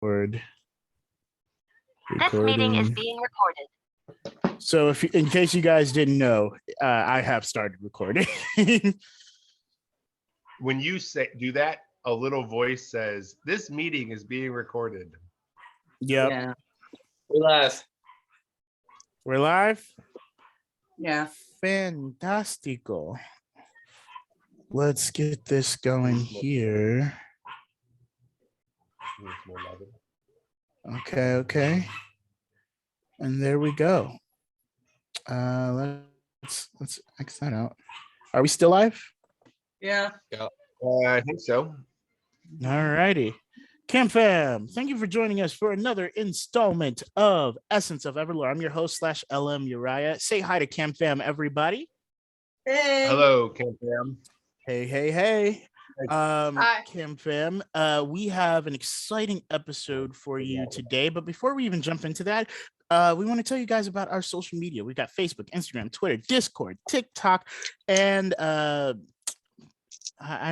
Recording. This meeting is being recorded. So, in case you guys didn't know, I have started recording. When you do that, a little voice says, "This meeting is being recorded." Yep. Yeah. We're live. We're live? Yeah. Fantastico. Let's get this going here. Okay. And there we go. Let's X that out. Are we still live? Yeah. I think so. All righty. Cam Fam, thank you for joining us for another installment of Essence of EverLore. I'm your host / LM Uriah. Say hi to Cam Fam, everybody. Hey. Hello, Cam Fam. Hey. Hi. Cam Fam, we have an exciting episode for you today. But before we even jump into that, we want to tell you guys about our social media. We've got Facebook, Instagram, Twitter, Discord, TikTok, and I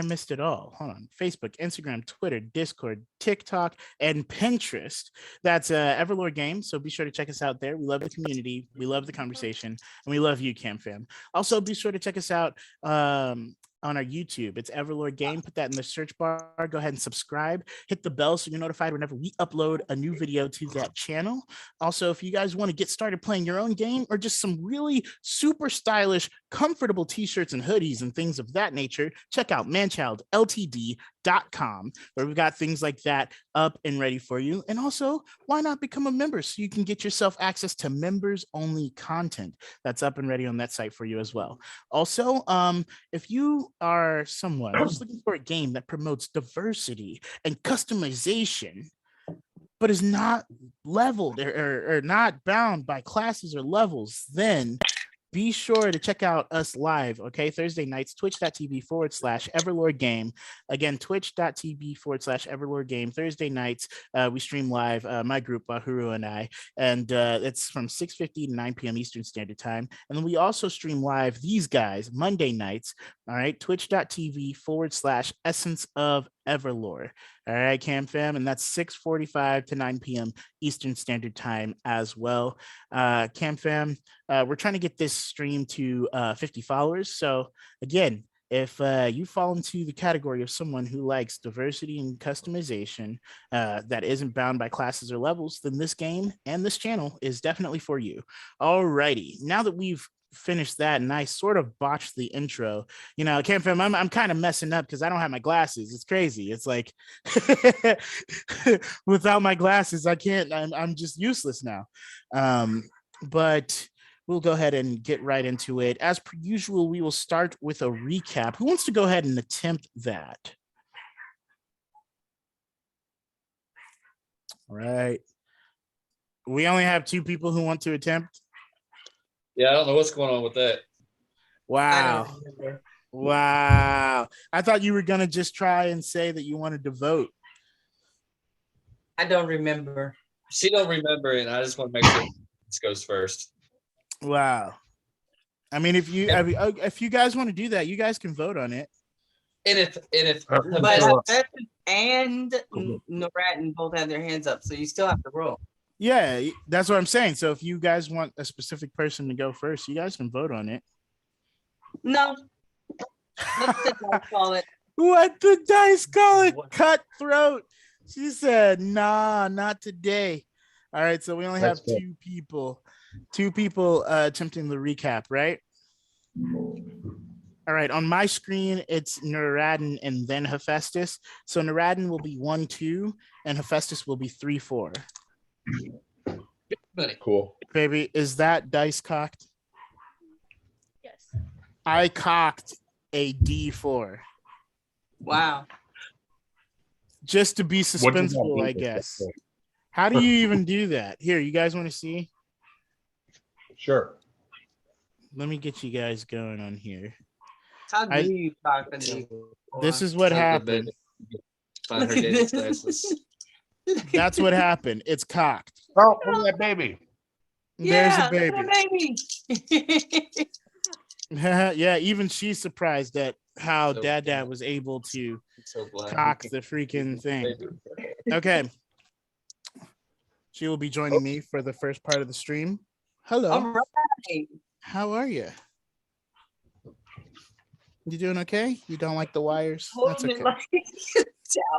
missed it all. Hold on. Facebook, Instagram, Twitter, Discord, TikTok, and Pinterest. That's EverLore Game. So be sure to check us out there. We love the community. We love the conversation. And we love you, Cam Fam. Also, be sure to check us out on our YouTube. It's EverLore Game. Put that in the search bar. Go ahead and subscribe. Hit the bell so you're notified whenever we upload a new video to that channel. Also, if you guys want to get started playing your own game or just some really super stylish, comfortable t-shirts and hoodies and things of that nature, check out manchildltd.com, where we've got things like that up and ready for you. And also, why not become a member so you can get yourself access to members only content that's up and ready on that site for you as well. Also, if you are someone who's looking for a game that promotes diversity and customization, but is not leveled or not bound by classes or levels, then be sure to check out us live, okay? Thursday nights, twitch.tv/EverLore Game. Again, twitch.tv/EverLore Game. Thursday nights, we stream live, my group, Wahuru and I, and it's from 6:50 to 9 p.m. Eastern Standard Time. And then we also stream live these guys Monday nights, all right? Twitch.tv/Essence of EverLore. All right, Cam Fam, and that's 6:45 to 9 p.m. Eastern Standard Time as well. Cam Fam, we're trying to get this stream to 50 followers. So again, if you fall into the category of someone who likes diversity and customization that isn't bound by classes or levels, then this game and this channel is definitely for you. All righty, now that we've finished that and I sort of botched the intro, you know, Cam Fam, I'm kind of messing up because I don't have my glasses. It's crazy. It's like without my glasses, I can't, I'm just useless now. But we'll go ahead and get right into it. As per usual, we will start with a recap. Who wants to go ahead and attempt that? All right. We only have 2 people who want to attempt. Yeah, I don't know what's going on with that. Wow. Wow. I thought you were going to just try and say that you wanted to vote. I don't remember. She don't remember, and I just want to make sure this goes first. Wow. I mean, if you guys want to do that, you guys can vote on it. And if But Stefan and Noratin both have their hands up, so you still have to roll. Yeah, that's what I'm saying. So if you guys want a specific person to go first, you guys can vote on it. No. Let's call it. What the dice call it? Cutthroat. She said, nah, not today. All right, so we only have 2 people. 2 people attempting the recap, right? All right, on my screen, it's Noratin and then Hephaestus. So Noratin will be 1-2, and Hephaestus will be 3-4. Cool. Baby, is that dice cocked? Yes. I cocked a D4. Wow. Just to be suspenseful, I guess. How do you even do that? Here, you guys want to see? Sure. Let me get you guys going on here. How do you talk to me? This is what happened. Find her dating glasses. That's what happened. It's cocked. Oh, look at that baby. There's Yeah, a baby. look at the baby. Yeah, even she's surprised at how Dad was able to cock the freaking thing. Okay. She will be joining me for the first part of the stream. Hello. All right. How are you? You doing okay? You don't like the wires? That's Holding okay. it like a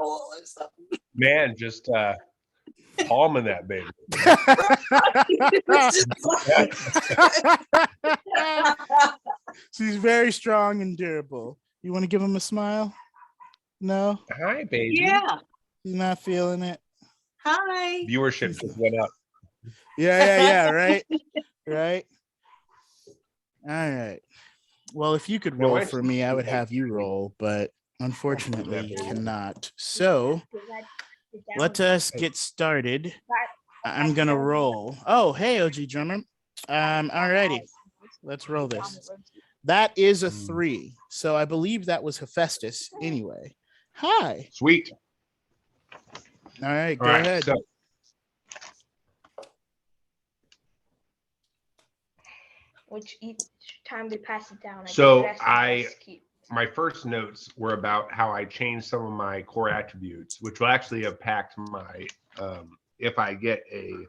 towel or something. Man, just palming that baby. She's very strong and durable. You want to give him a smile? No? Hi, baby. Yeah. He's not feeling it? Hi. Viewership just went up. Yeah, right? Right? All right. Well, if you could No, roll I- for me, I would have you roll, but unfortunately you cannot. So let us get started. I'm gonna roll. Oh, hey, OG drummer. Alrighty. Let's roll this. That is a 3. So I believe that was Hephaestus anyway. Hi. Sweet. All right, All go right. ahead. So Which each time they pass it down. So think that's the I- best keep. my first notes were about how I changed some of my core attributes, which will actually impact my if I get a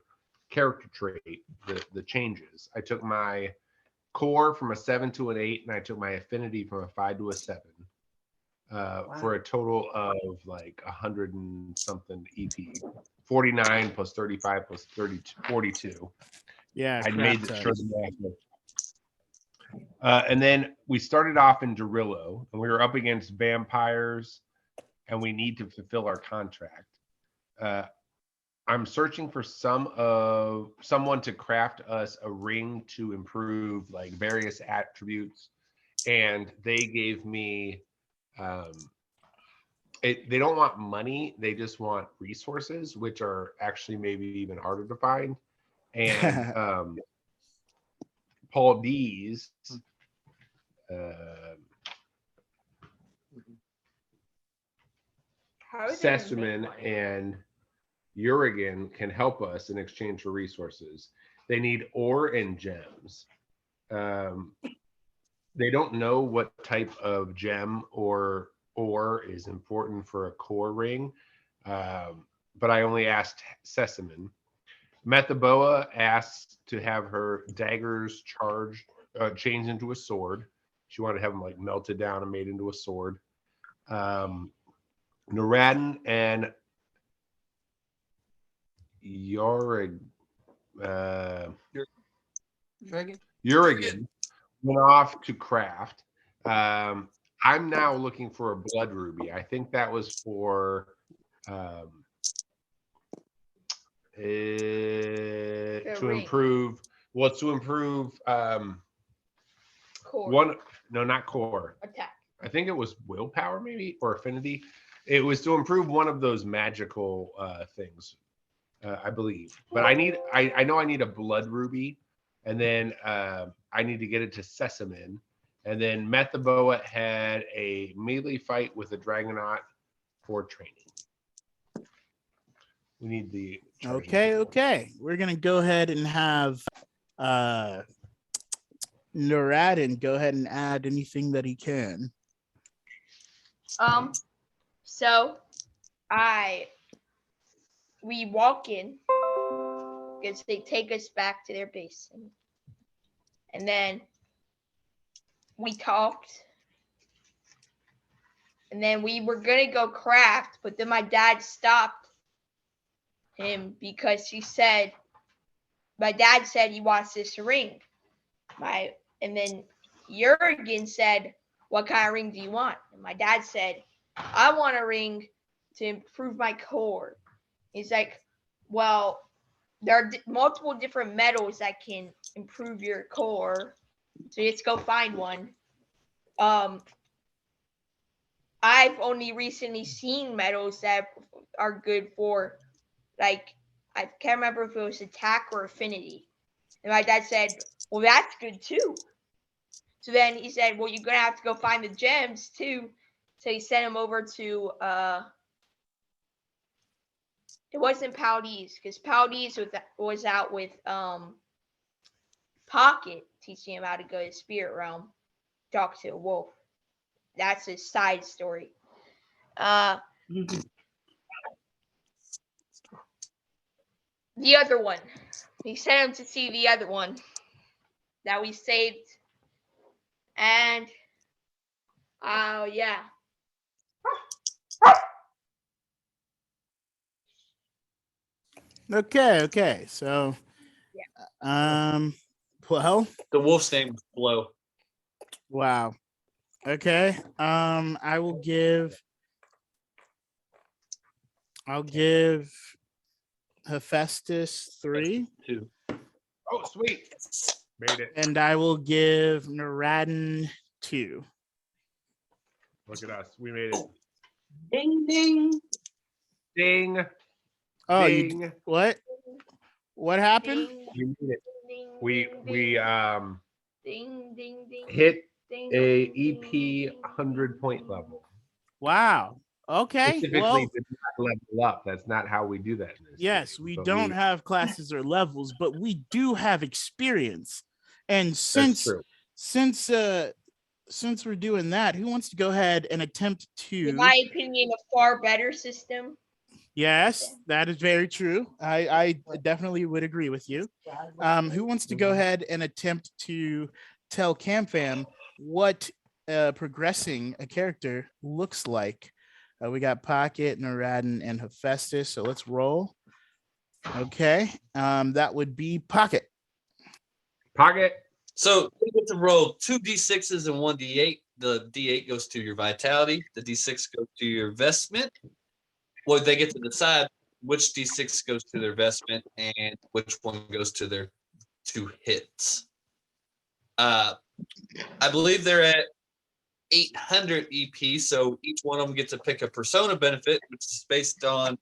character trait, the changes. I took my core from a 7 to an 8, and I took my affinity from a 5 to a 7. For a total of like 100 and something EP. 49 plus 35 plus 32, 42. Yeah, I crap made ton. sure the math. And then we started off in Derillo, and we were up against vampires, and we need to fulfill our contract. I'm searching for someone to craft us a ring to improve like various attributes, and they gave me. They don't want money; they just want resources, which are actually maybe even harder to find. And Paul D's. How is it gonna make Sesamin money? and Urigan can help us in exchange for resources. They need ore and gems. They don't know what type of gem or ore is important for a core ring, but I only asked Sesamin. Methaboa asked to have her daggers changed into a sword. She wanted to have them like melted down and made into a sword. Nuradin and Urigan went off to craft. I'm now looking for a blood ruby. I think that was for to ring. improve. Well, it's to improve Core. one. No, not core. Attack. I think it was willpower, maybe, or affinity. It was to improve one of those magical things, I believe. But I know I need a blood ruby, and then I need to get it to Sesamin. And then Methaboa had a melee fight with a Dragonaut for training. We need the Okay. We're gonna go ahead and have Nuradin go ahead and add anything that he can. So we walk in because they take us back to their base, and then we talked, and then we were gonna go craft, but then my dad stopped him because my dad said he wants this ring. And then Jurgen said, "What kind of ring do you want?" And my dad said, "I want a ring to improve my core." He's like, "Well, there are multiple different metals that can improve your core, so let's go find one." I've only recently seen metals that are good for, like, I can't remember if it was attack or affinity. And my dad said, "Well, that's good too." So then he said, "Well, you're gonna have to go find the gems too." So he sent him over to it wasn't Paldies, because Paldies was out with Pocket, teaching him how to go to the spirit realm, talk to a wolf. That's a side story. The other one. He sent him to see the other one that we saved. And oh yeah. Okay. So, well, The wolf's name is Flo. wow. Okay. I'll give Hephaestus 3, Two. Oh, sweet. Made it. and I will give Naradin 2. Look at us. We made it. Ding ding. Ding. Oh, Ding. what? What happened? Ding, You made it. ding, We ding, ding, ding, hit ding, a ding, EP ding, 100-point level. Wow. Okay. Specifically, Well, did not level up. That's not how we do that. In this yes, game, we but don't have classes or levels, but we do have experience. And That's since true. since we're doing that, who wants to go ahead and attempt in to? my opinion, a far better system. Yes, that is very true. I definitely would agree with you. Who wants to go ahead and attempt to tell CamFam what progressing a character looks like? We got Pocket, Naradin, and Hephaestus. So let's roll. Okay, that would be Pocket. Pocket. So you get to roll 2 d6s and 1 d8. The d8 goes to your vitality. The d6 goes to your investment. Well, they get to decide which d6 goes to their investment and which one goes to their 2 hits. I believe they're at 800 EP, so each one of them gets to pick a persona benefit, which is based on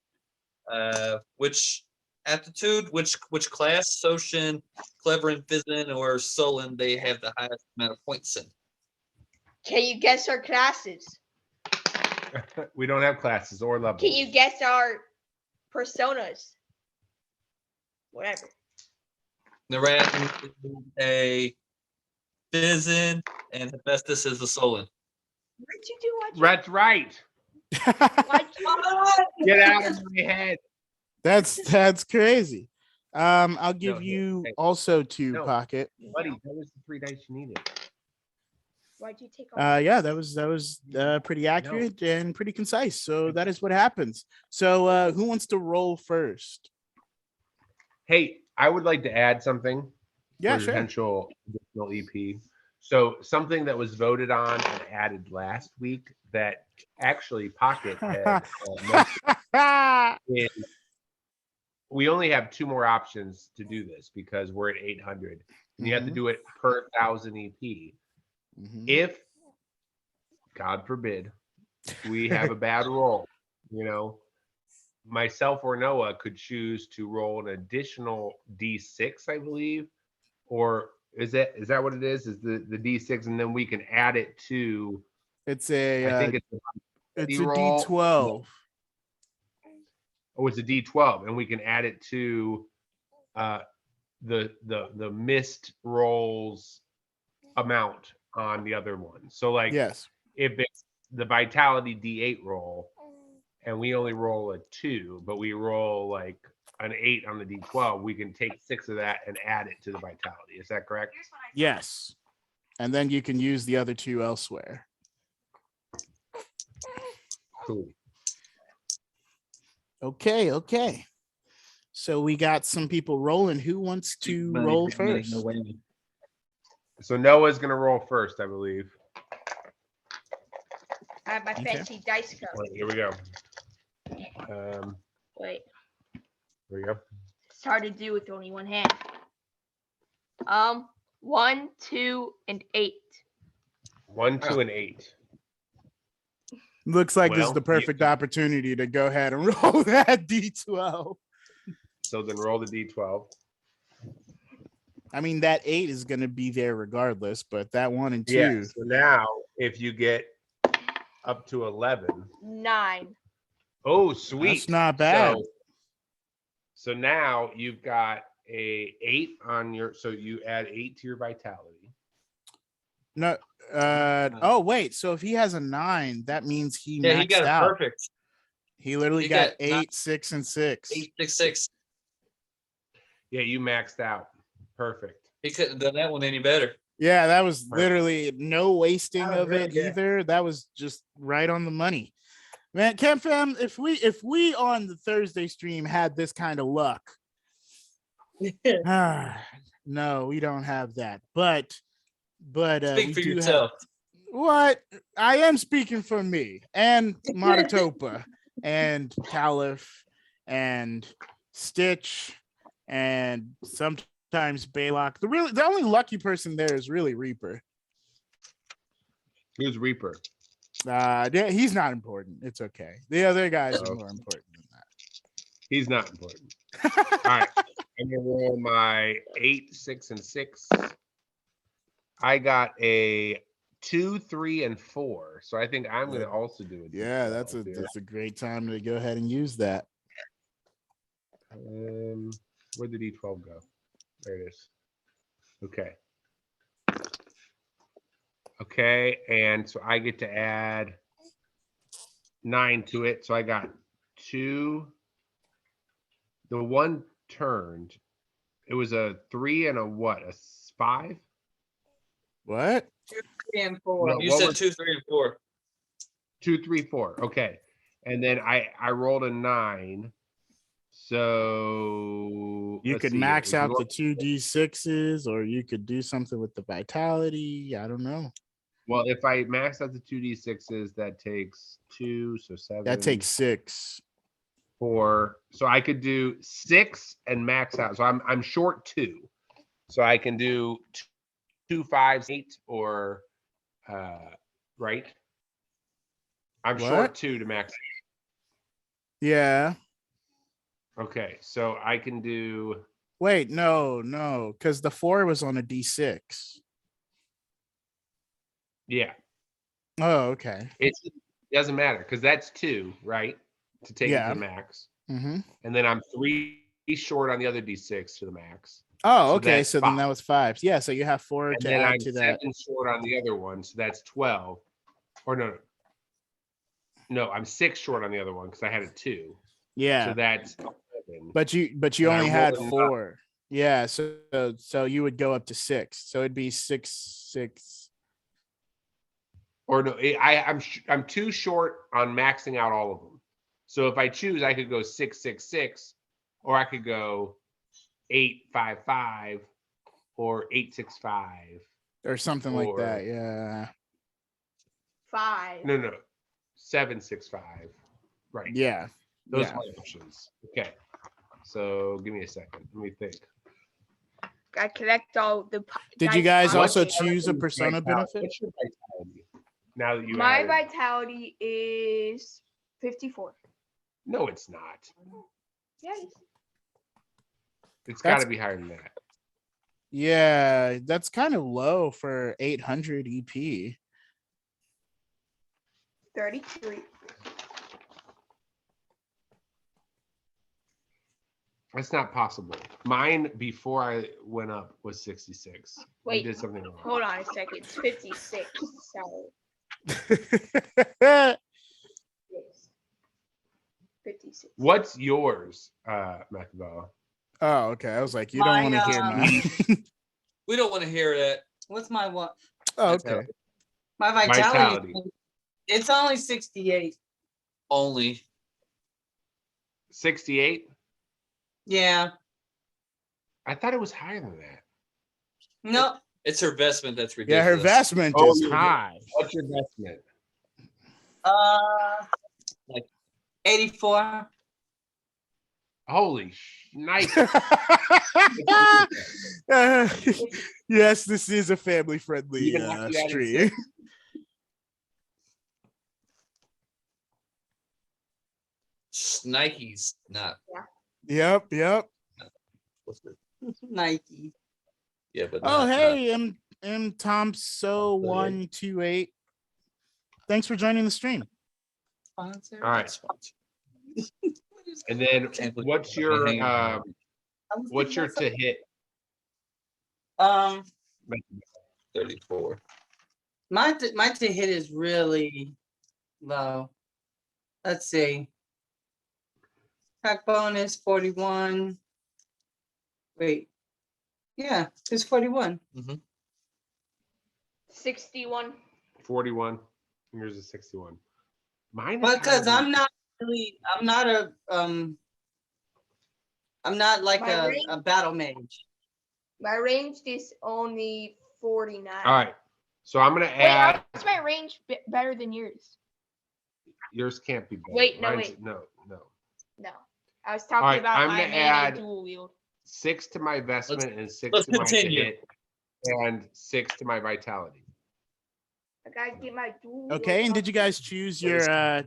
which aptitude, which class, Socian, Clever and Fizzin, or Sullen they have the highest amount of points in. Can you guess our classes? We don't have classes or levels. Can you guess our personas? Whatever. Naradin is a Fizzin, and Hephaestus is a Sullen. What'd you do? That's right. Why'd you Get out of my head. That's crazy. I'll give No, you hey, also 2, no. Pocket. Buddy, that was the 3 dice you needed. Why'd you take all Yeah, that was pretty accurate and pretty concise. So that is what happens. So who wants to roll first? Hey, I would like to add something. Yeah, for sure. Potential additional EP. So something that was voted on and added last week that actually Pocket had mentioned is we only have 2 more options to do this because we're at 800. And you have to do it per 1,000 EP. If, God forbid, we have a bad roll, myself or Noah could choose to roll an additional D6, I believe, or is that what it is? Is the D6, and then we can add it to. It's I think it's a a D12. Oh, it's a D12, and we can add it to the missed rolls amount on the other one. So like, yes, if it's the vitality D8 roll and we only roll a 2, but we roll like an 8 on the D12, we can take 6 of that and add it to the vitality. Is that correct? yes, and then you can use the other 2 elsewhere. Cool. Okay. So we got some people rolling. Who wants to roll first? So Noah's gonna roll first, I believe. I have my Okay. fancy dice code. Wait, here we go. Wait, Here we go. it's hard to do with only one hand. 1, 2, and 8. 1, 2, and 8. Looks like this is Well, the perfect opportunity to go ahead and roll that D12. So then roll the D12. I mean, that 8 is going to be there regardless, but that 1 and 2. Yeah. So now, if you get up to 11, 9. oh, sweet. That's not bad. So now you've got a 8 on your. So you add 8 to your vitality. No. Oh wait. So if he has a 9, that means he Yeah, he maxed got it out. perfect. He literally He got got 8, 6, and 6. 8, 6, 6. Yeah, you maxed out. Perfect. He couldn't have done that one any better. Yeah, that was literally no wasting That was of really it good. either. That was just right on the money. Man, Camp Fam, if we on the Thursday stream had this kind of luck, no, we don't have that. But Speak we for do yourself. have what I am speaking for me and Matatopa and Caliph and Stitch and sometimes Baylock. The only lucky person there is really Reaper. Who's Reaper? Yeah, he's not important. It's okay. The other guys are Oh. more important than He's not important. that. All right. I'm gonna roll my 8, 6, and 6. I got a 2, 3, and 4. So I think I'm gonna also do it. Yeah, that's a great time to go ahead and use that. Where'd the D12 go? There it is. Okay. Okay, and so I get to add 9 to it. So I got 2. The one turned. It was a 3 and a what? A 5? What? 2, 3, and 4. No. You What said was- 2, 3, and 4. 2, 3, 4. Okay. And then I rolled a 9. So You let's could see here. max If you out go- the 2d6s, or you could do something with the vitality. I don't know. Well, if I max out the 2d6s, that takes 2, so 7. That takes 6. 4. So I could do 6 and max out. So I'm short 2. So I can do 2, 5, 8, or right. I'm What? short 2 to max. Yeah. Okay, so I can do. Wait, no, because the 4 was on a d6. Yeah, Oh, okay. it doesn't matter because that's 2, right? To take it Yeah. to the max, Mm-hmm. and then I'm 3 short on the other d6 to the max. Oh, So okay. that's So then 5. that was 5. Yeah. So you have 4 And to then add I'm to 7 that. short on the other one, so that's 12. Or no, I'm 6 short on the other one because I had a 2. Yeah. So that's 11. But you And I only had rolled a 4. Yeah. So you would go up to 6. So it'd be 6, 6. Or no, I'm too short on maxing out all of them. So if I choose, I could go 6, 6, 6, or I could go 8, 5, 5, or 8, 6, 5. Or something like that. Or- Yeah. 5. No, 7, 6, 5. Right. Yeah. Those yeah. are my options. Okay. So give me a second. Let me think. I collect all the. Did you guys dice also points. choose a persona Vitality. benefit? What's your vitality? Now that you My added- vitality is 54. No, it's not. Yes. It's got to be higher than that. Yeah, that's kind of low for 800 EP. 33. That's not possible. Mine before I went up was 66. I Wait, did something wrong. hold on a second. It's 56. So Oh, yes. 56. What's yours, Machiavelli? Oh, okay. I was like, you don't want to hear mine. We don't want to hear that. What's my what? Oh, okay. My vitality. Vitality. It's only 68. Only. 68? Yeah. I thought it was higher than that. No. It's her vestment that's Yeah, ridiculous. her vestment Oh, is you're- high. What's your investment? Like 84. Holy nice. Yes, this is a family-friendly Even after you added stream. Nike's not. Yep. What's it? Nike. Yeah, but Oh, not- hey, M Tomso128. Thanks for joining the stream. Sponsor. All right. And then Can't believe what's I'm your hanging out. what's your to hit? Um 34. my to hit is really low. Let's see. Attack bonus 41. Wait. Yeah, it's 41. 61. 41. Yours is 61. Mine is Because higher I'm not really, I'm not a I'm not like My range- a battle mage. My range is only 49. All right. So I'm gonna Wait, add. how is my range better than yours? Yours can't be better. Wait, no, Mine's- wait. No. No. I was talking All right, about I'm my gonna melee add- dual wield. 6 to my vestment and 6 let's to my continue. hit, and 6 to my vitality. I gotta get my dual Okay, wield and did up. you guys choose your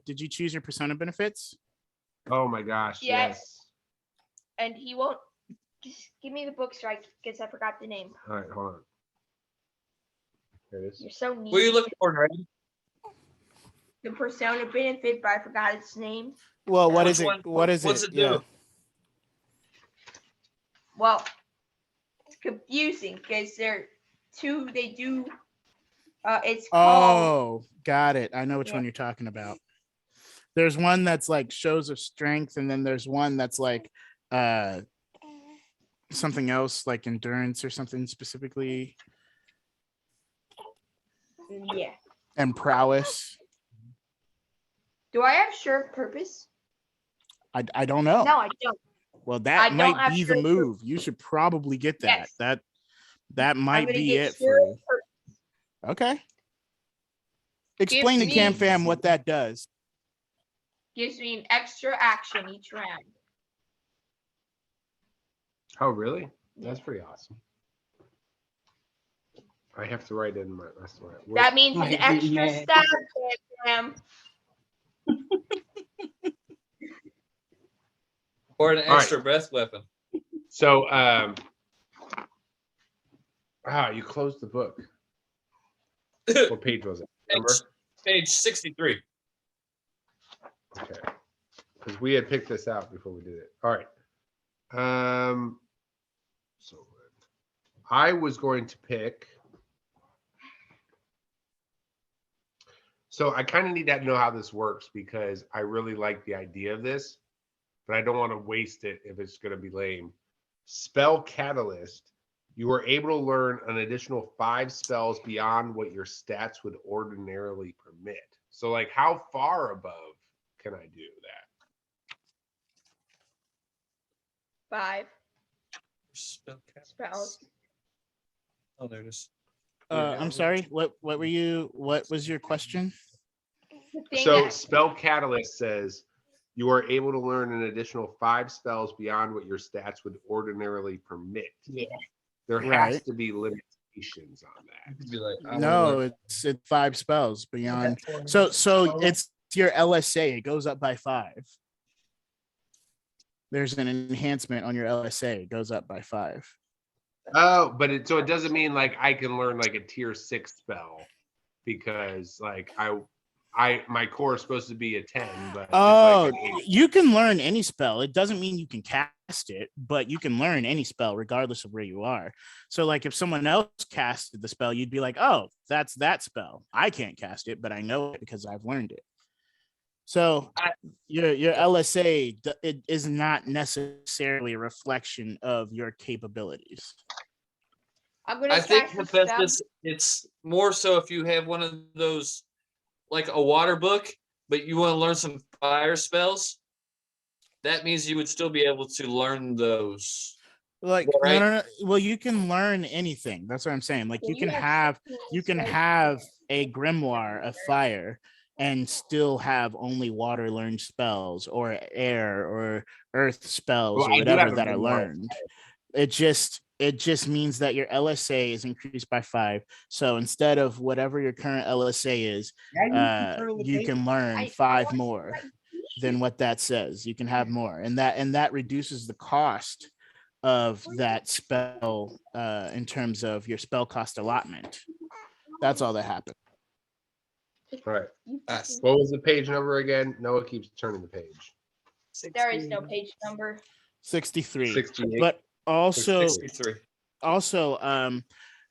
did you choose your persona benefits? Oh my gosh. Yes. And he won't just give me the book so I guess I forgot the name. All right, hold on. There it is. You're so neat. What are you looking for, Greg? The persona benefit, but I forgot its name. Well, what Which is it? one? What is What's it? it do? Yeah. Well, it's confusing because they're two. They do. It's called. Oh, got it. I know which Yeah. one you're talking about. There's one that's like shows of strength, and then there's one that's like something else like endurance or something specifically, Yeah. and prowess. Do I have sure purpose? I don't know. No, I don't. Well, I that don't might have be the sure move. You should probably get that. Yes. That I'm might gonna be get it for sure you. purpose. Okay. Explain to me- Cam Fam what that does. Gives me an extra action each round. Oh, really? That's pretty awesome. I have to write in my. That's right. That means Might an be extra mad. stab, Cam. Or an All right. extra breath weapon? So, you closed the book. What page was it? Number? Page 63. Okay. Because we had picked this out before we did it. All right. So I was going to pick. So I kind of need to know how this works because I really like the idea of this, but I don't want to waste it if it's going to be lame. Spell Catalyst. You are able to learn an additional 5 spells beyond what your stats would ordinarily permit. So, like, how far above can I do that? 5 Spellcast. spells. Oh, there it is. I'm sorry. What were you? What was your question? The thing So that- Spell Catalyst says you are able to learn an additional 5 spells beyond what your stats would ordinarily permit. Yeah. There has Right. to be limitations on You could that. be like, I No, wanna it's 5 spells beyond. So it's your LSA. It goes up by 5. There's an enhancement on your LSA. It goes up by 5. Oh, but it doesn't mean like I can learn like a tier 6 spell because like my core is supposed to be a 10, but it's Oh, like an 8. you can learn any spell. It doesn't mean you can cast it, but you can learn any spell regardless of where you are. So like if someone else casted the spell, you'd be like, oh, that's that spell. I can't cast it, but I know it because I've learned it. So your LSA, it is not necessarily a reflection of your capabilities. I'm gonna I think cast a spell. Hephaestus, it's more so if you have one of those, like a water book, but you want to learn some fire spells, that means you would still be able to learn those. Like Right. no. Well, you can learn anything. That's what I'm saying. Like you can have a grimoire of fire and still have only water learned spells or air or earth spells Well, or I do whatever have a that are grimoire. learned. It just means that your LSA is increased by 5. So instead of whatever your current LSA is, you can learn 5 more than what that says. You can have more, and that reduces the cost of that spell in terms of your spell cost allotment. That's all that happened. All right. Nice. What was the page number again? Noah keeps turning the page. There is no page number. 63. 68. But also 63.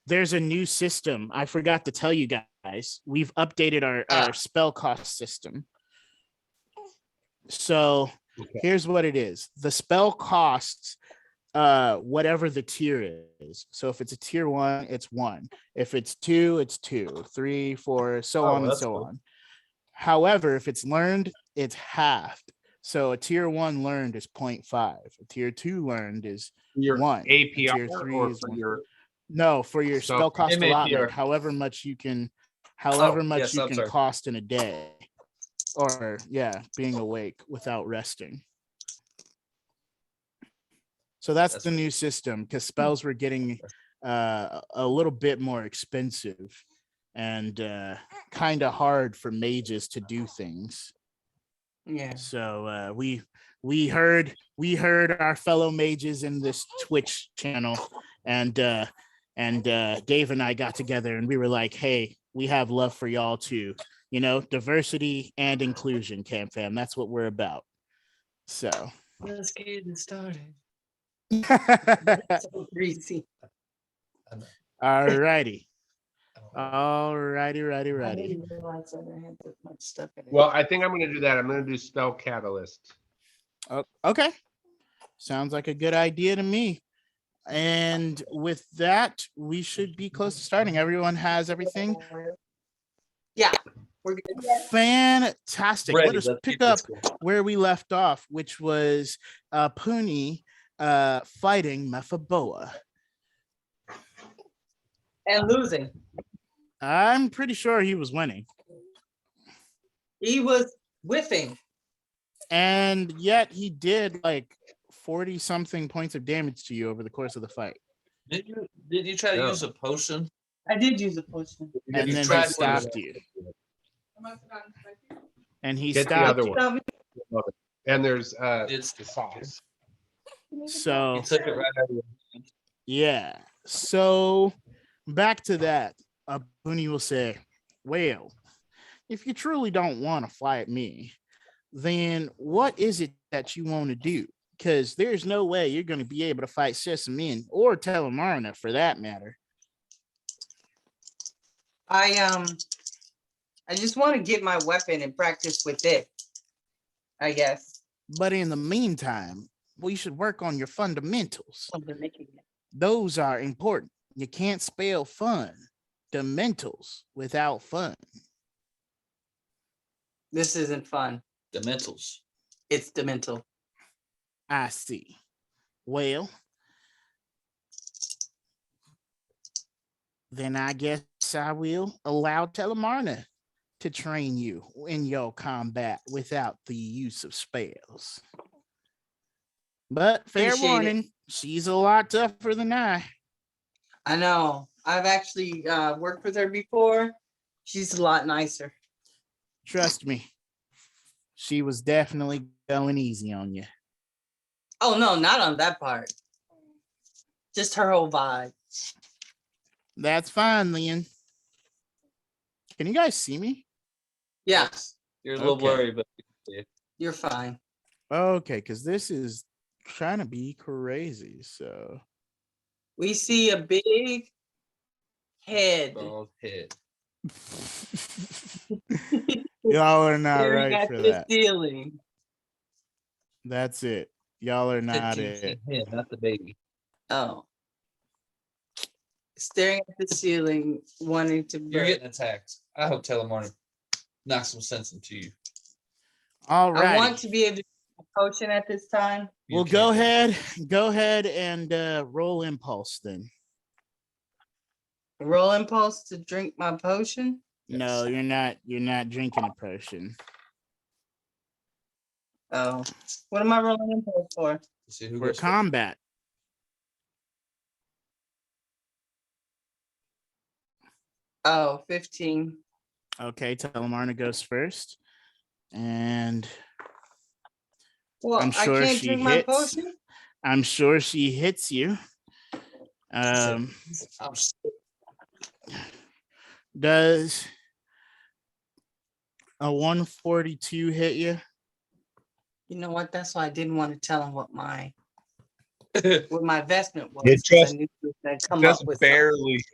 there's a new system. I forgot to tell you guys. We've updated our spell cost system. So Okay. here's what it is. The spell costs whatever the tier is. So if it's a tier 1, it's 1. If it's 2, it's 2, 3, 4, so on and that's so cool. on. However, if it's learned, it's halved. So a tier 1 learned is 0.5. A tier 2 learned is Your 1. APR Tier 3 or is for 1. your No, for your So- spell cost MAPR. allotment, however much you can yes, I'm sorry. cost in a day. Or being awake without resting. So that's That's the new system, because spells were getting a little bit more expensive and kind of hard for mages to do things. Yeah. So we heard our fellow mages in this Twitch channel, and Dave and I got together and we were like, hey, we have love for y'all too. You know, diversity and inclusion, Cam Fam. That's what we're about. So Let's get it started. So greasy. all righty. I Righty. didn't realize that I had that much stuff in it. Well, I think I'm going to do that. I'm going to do spell catalyst. Okay. Sounds like a good idea to me. And with that, we should be close to starting. Everyone has everything. Yeah, we're good. Fantastic. Ready, Let us let's pick keep up this going. where we left off, which was Puni fighting Mephiboa. And losing. I'm pretty sure he was winning. He was whiffing. And yet he did like 40 something points of damage to you over the course of the fight. Did you try to No. use a potion? I did use a potion. And You then he tried to- stopped you. And he Get the stopped other you. one. And there's It's the sauce. So You took it right out of your hand. yeah. So back to that. Puni will say, well, if you truly don't want to fight me, then what is it that you want to do? Because there's no way you're going to be able to fight Sesamin or Telemarna for that matter. I just want to get my weapon and practice with it. I guess. But in the meantime, we should work on your fundamentals. Something making it. Those are important. You can't spell fundamentals without fun. This isn't fun. The mentals. It's the mental. I see. Well, then I guess I will allow Telemarna to train you in your combat without the use of spells. But fair Appreciate it. warning, she's a lot tougher than I. I know. I've actually worked with her before. She's a lot nicer. Trust me, she was definitely going easy on you. Oh no, not on that part. Just her whole vibe. That's fine, Leon. Can you guys see me? Yeah, You're a little Okay. blurry, but you're fine. Okay, because this is trying to be crazy. So We see a big head. bald head. y'all are not staring right at for the that. ceiling. That's it. Y'all are not it. Head, not the baby. Oh. Staring at the ceiling, wanting to You're burp. getting attacked. I hope Telemarna knocks some sense into you. All I want right. to be able to use a potion at this time. You Well, can't. go ahead and roll impulse then. Roll impulse to drink my potion. No, you're not drinking a potion. Oh, what am I rolling impulse for? Let's see who For goes first. combat. Oh, 15. Okay, Telemarna goes first. And Well, I'm sure I can't she drink my hits. potion. I'm sure she hits you. I'm s- Does a 142 hit you? You know what? That's why I didn't want to tell him what my vestment was. It 'cause I just- knew he was gonna come Just up with something. barely.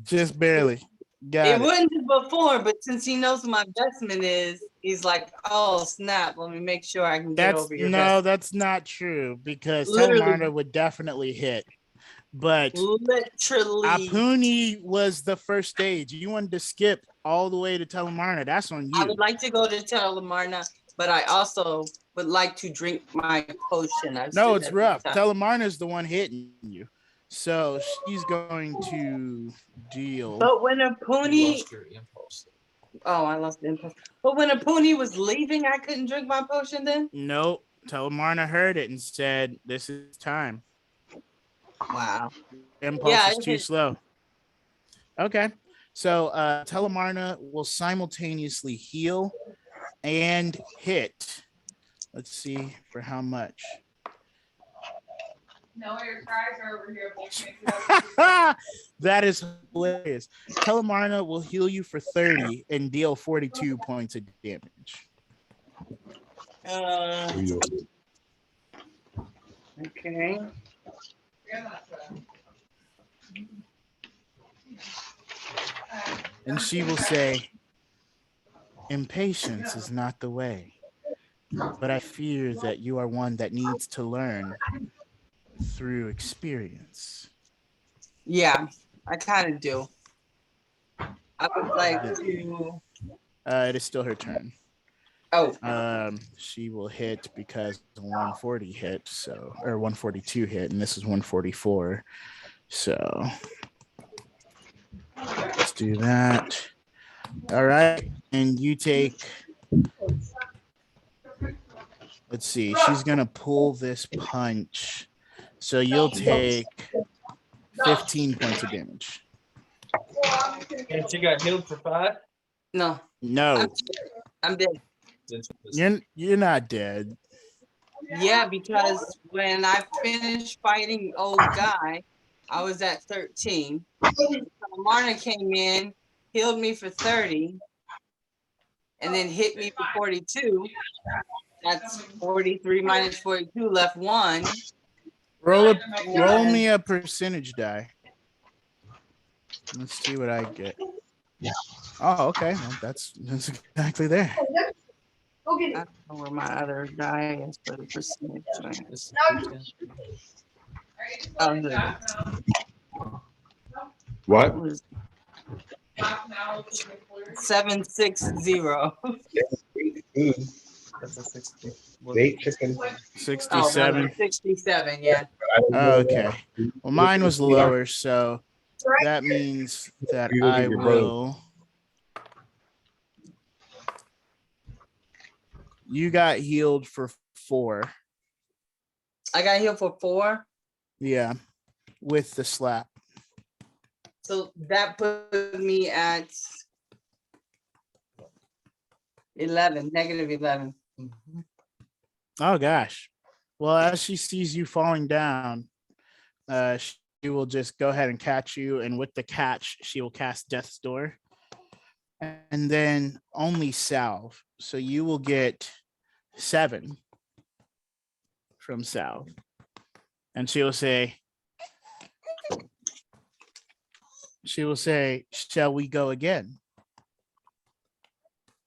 Just barely. Got It it. wouldn't have before, but since he knows what my vestment is, He's like, oh snap, let me make sure I can get That's over your no, vest. that's not true because Literally. Telemarna would definitely hit, but Literally. Apuni was the first stage. You wanted to skip all the way to Telemarna. That's on I you. would like to go to Telemarna, but I also would like to drink my potion. I've No, said it's that rough. many times. Telemarna is the one hitting you. So she's going to deal. But when a You pony, lost your impulse. oh, I lost the impulse. But when a pony was leaving, I couldn't drink my potion then? Nope. Telemarna heard it and said, this is time. Wow. Impulse Yeah, is too slow. Okay. So Telemarna will simultaneously heal and hit. Let's see for how much. No, your cries are over here. That is hilarious. Telemarna will heal you for 30 and deal 42 points of damage. Okay. And she will say, impatience is not the way, but I fear that you are one that needs to learn through experience. Yeah, I kind of do. I would like to. It is still her turn. Oh, She will hit because 140 hit, so or 142 hit, and this is 144. So let's do that. All right, and you take. Let's see. She's gonna pull this punch, so you'll take 15 points of damage. And she got healed for 5. no, No, I'm dead. you're not dead. Yeah, because when I finished fighting old guy, I was at 13. Marna came in, healed me for 30, and then hit me for 42. That's 43 minus 42, left 1. Roll me a percentage die. Let's see what I get. Oh, okay. Well, that's exactly there. I don't know where my other die is for the percentage. Oh, there What? it is. 760. That's a 60. Bait chicken. 67. 67, yeah. Okay. Well, mine was lower, so that means that I will. You got healed for 4. I got healed for 4. Yeah, with the slap. So that put me at 11, negative 11. Oh gosh. Well, as she sees you falling down, she will just go ahead and catch you, and with the catch, she will cast Death's Door, and then only salve. So you will get 7 from salve, and she will say, "Shall we go again?"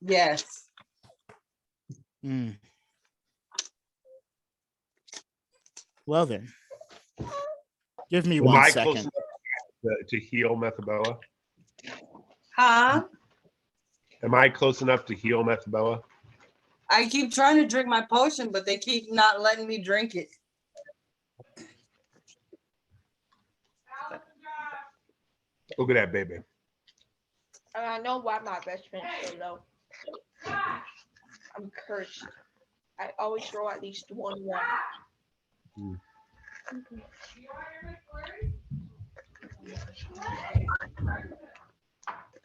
Yes. Hmm. Well then, give me Am 1 I second. close enough to heal Methaboa? Huh? Am I close enough to heal Methaboa? I keep trying to drink my potion, but they keep not letting me drink it. Look at that baby. And I know why my best friend is so low. I'm cursed. I always throw at least 1 1.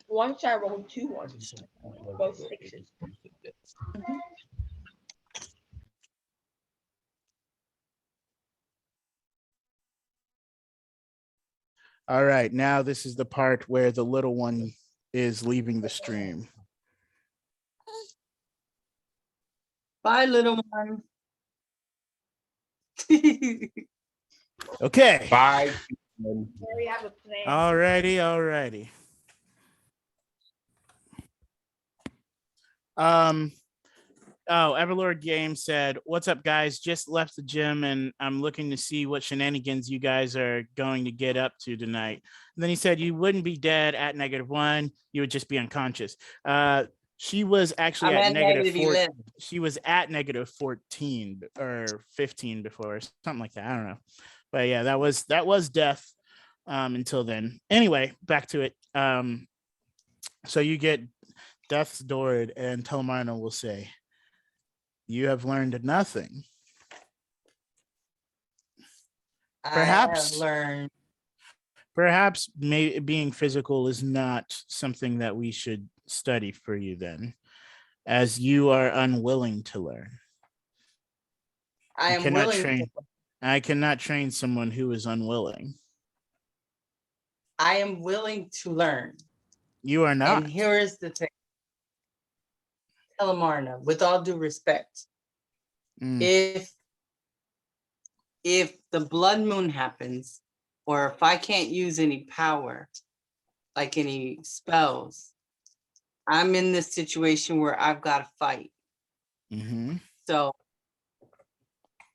Once I rolled 2 ones, both 6s. All right, now this is the part where the little one is leaving the stream. Bye, little one. Okay. Bye. We have a plan. Alrighty. Oh, EverLore Game said, "What's up, guys? Just left the gym and I'm looking to see what shenanigans you guys are going to get up to tonight." And then he said, "You wouldn't be dead at -1. You would just be unconscious." She was actually I'm at at negative four. -11. She was at -14 or 15 before, something like that. I don't know, but yeah, that was death until then. Anyway, back to it. So you get Death's Door, and Telemarno will say, "You have learned nothing." I have Perhaps, learned. being physical is not something that we should study for you then, as you are unwilling to learn. I I am cannot willing. train. I cannot train someone who is unwilling. I am willing to learn. You are not. And here is the thing. Telemarna, with all due respect, Mm. if the blood moon happens, or if I can't use any power, like any spells, I'm in this situation where I've got to fight. Hmm. So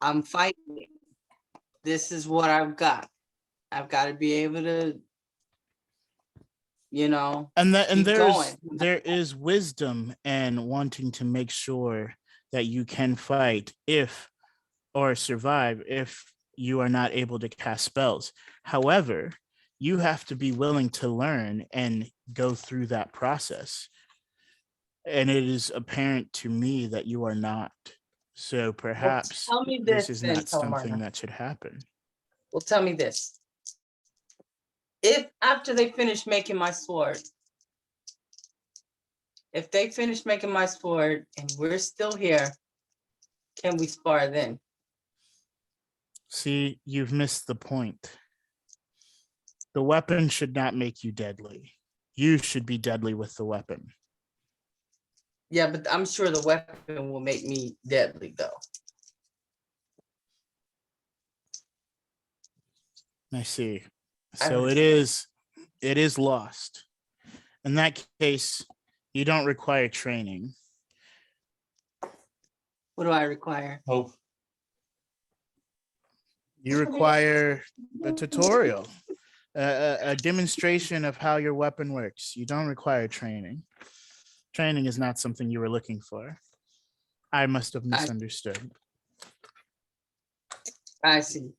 I'm fighting. This is what I've got. I've got to be able to, And keep going. there is wisdom and wanting to make sure that you can fight or survive if you are not able to cast spells. However, you have to be willing to learn and go through that process. And it is apparent to me that you are not. So perhaps tell me this this is then, not something Telemarna. that should happen. Well, tell me this. If after they finish making my sword, if they finish making my sword and we're still here, can we spar then? See, you've missed the point. The weapon should not make you deadly. You should be deadly with the weapon. Yeah, but I'm sure the weapon will make me deadly, though. I see. I So it is lost. In that case, you don't require training. What do I require? Hope. You require a tutorial, a demonstration of how your weapon works. You don't require training. Training is not something you were looking for. I must have misunderstood. I see.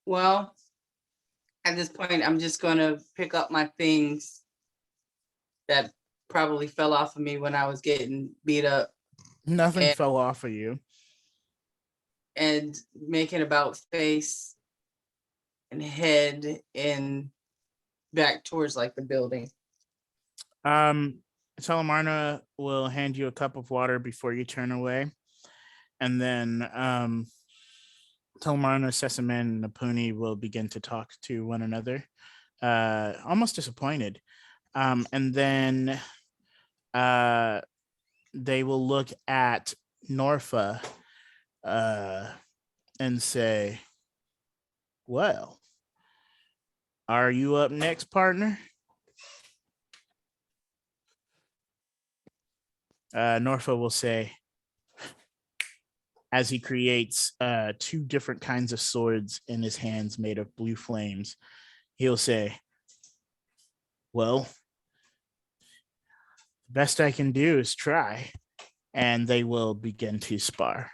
Well, at this point, I'm just going to pick up my things that probably fell off of me when I was getting beat up Nothing fell off of you. and make it about face and head and back towards like the building. Telemarna will hand you a cup of water before you turn away. And then Telemarna, Sesamin, and Napuni will begin to talk to one another, almost disappointed. And then they will look at Norfa and say, "Well, are you up next, partner?" Norfa will say, as he creates 2 different kinds of swords in his hands made of blue flames, he'll say, "Well, the best I can do is try." And they will begin to spar.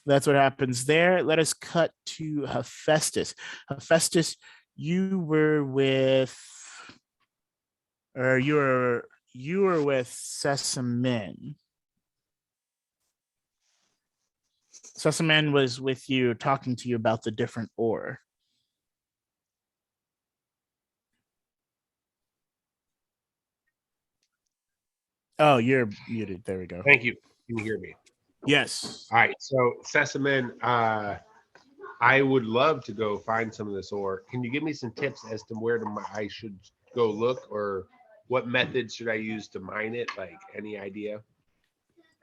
That's what happens there. Let us cut to Hephaestus. Hephaestus, you were with Sesamin. Sesamin was with you, talking to you about the different ore. Oh, you're muted. There we go. Thank you. Can you hear me? Yes. All right. So, Sesamin, I would love to go find some of this ore. Can you give me some tips as to where I should go look, or what methods should I use to mine it? Like, any idea?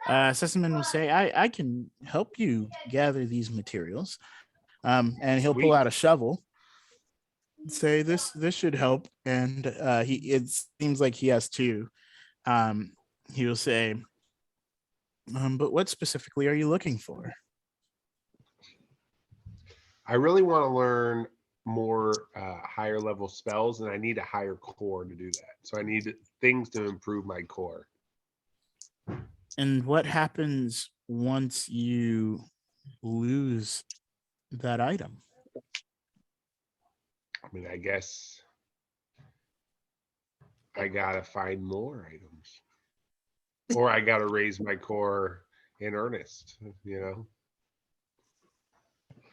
Sesamin will say, I can help you gather these materials. And he'll Sweet. pull out a shovel. say this should help, and it seems like he has two. He will say, but what specifically are you looking for? I really want to learn more higher level spells, and I need a higher core to do that. So I need things to improve my core. And what happens once you lose that item? I mean, I guess I gotta find more items, or I gotta raise my core in earnest. You know.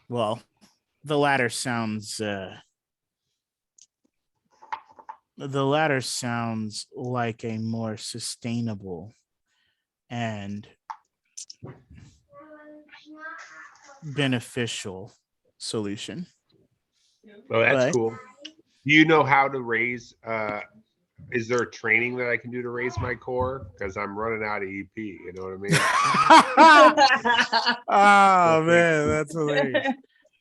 Well, the latter sounds like a more sustainable and beneficial solution. Oh, that's But cool. Do you know how to raise? Is there training that I can do to raise my core? Because I'm running out of EP. You know what I mean? oh man, that's hilarious.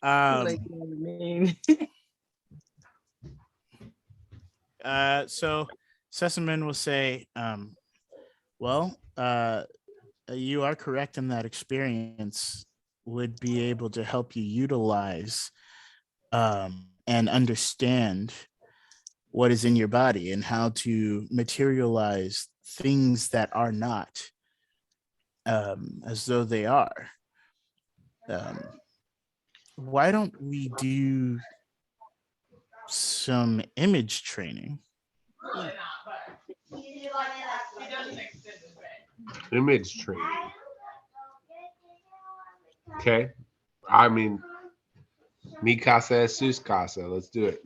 Like, you know what I mean? So Sesamin will say, well, you are correct in that experience would be able to help you utilize and understand what is in your body and how to materialize things that are not as though they are. Why don't we do some image training? Image training. Okay. I mean, mi casa es sus casa. Let's do it.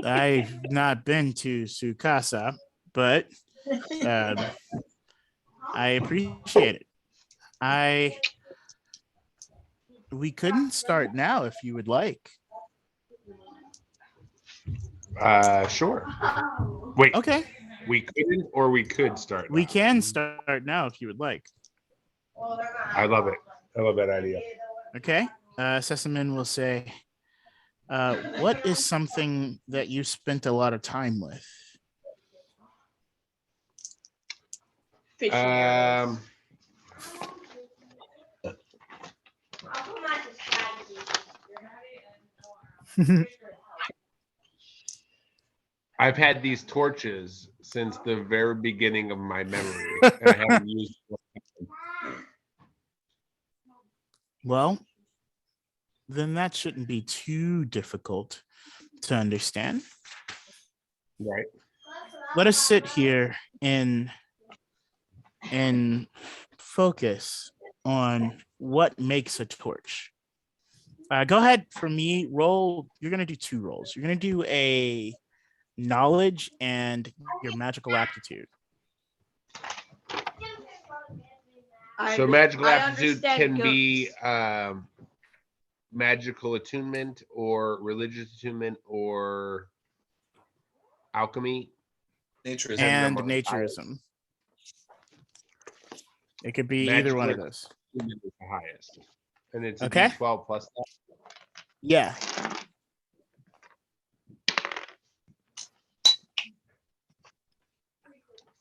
I've not been to Sukasa, but I appreciate it. We couldn't start now if you would like. Sure. Wait. Okay. We couldn't, or we could start. We now? can start now if you would like. I love it. I love that idea. Okay. Sesamin will say, what is something that you spent a lot of time with? Fishing arrows. I've had these torches since the very beginning of my memory. And I haven't used them. Well, then that shouldn't be too difficult to understand. Right. Let us sit here and focus on what makes a torch. Go ahead for me. Roll. You're gonna do two rolls. You're gonna do a knowledge and your magical aptitude. So magical I aptitude understand can be goats. magical attunement or religious attunement or alchemy. Naturism. And number of naturism. It could be either Magical one of those. attunement is the highest. And it's a Okay. D12 plus that. Yeah.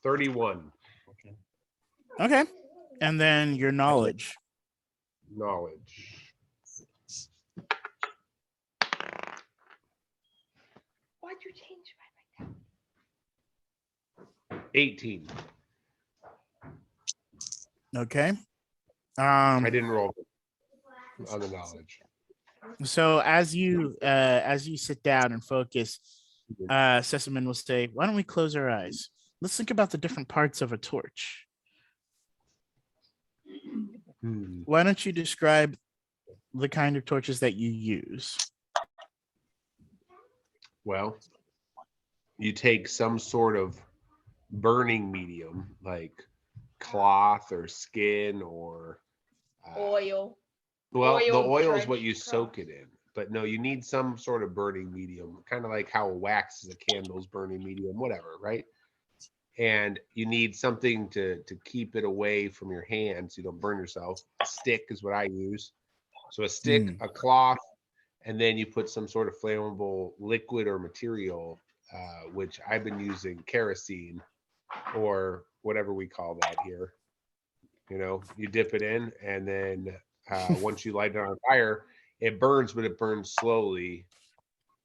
$31 Okay. And then your knowledge. knowledge. Why'd you change my 18. Okay. I didn't roll on the knowledge. So as you sit down and focus, Sesamin will say, why don't we close our eyes? Let's think about the different parts of a torch. Why don't you describe the kind of torches that you use? Well, you take some sort of burning medium like cloth or skin or oil? well, the Oil oil is what trench you coat. soak it in, but no, you need some sort of burning medium, kind of like how wax is a candle's burning medium, whatever, right? And you need something to keep it away from your hands so you don't burn yourself. A stick is what I use. So a stick, a cloth, and then you put some sort of flammable liquid or material, which I've been using kerosene or whatever we call that here. You dip it in, and then once you light it on fire, it burns, but it burns slowly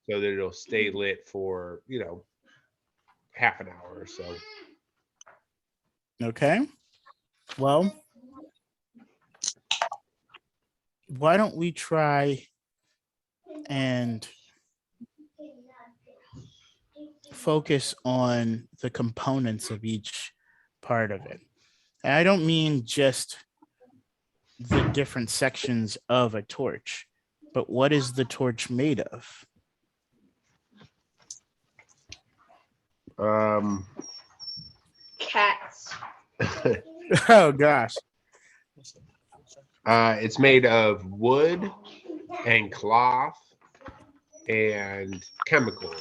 so that it'll stay lit for, half an hour or so. Okay. Well, why don't we try and focus on the components of each part of it? And I don't mean just the different sections of a torch, but what is the torch made of? Cats. Oh gosh. It's made of wood and cloth and chemical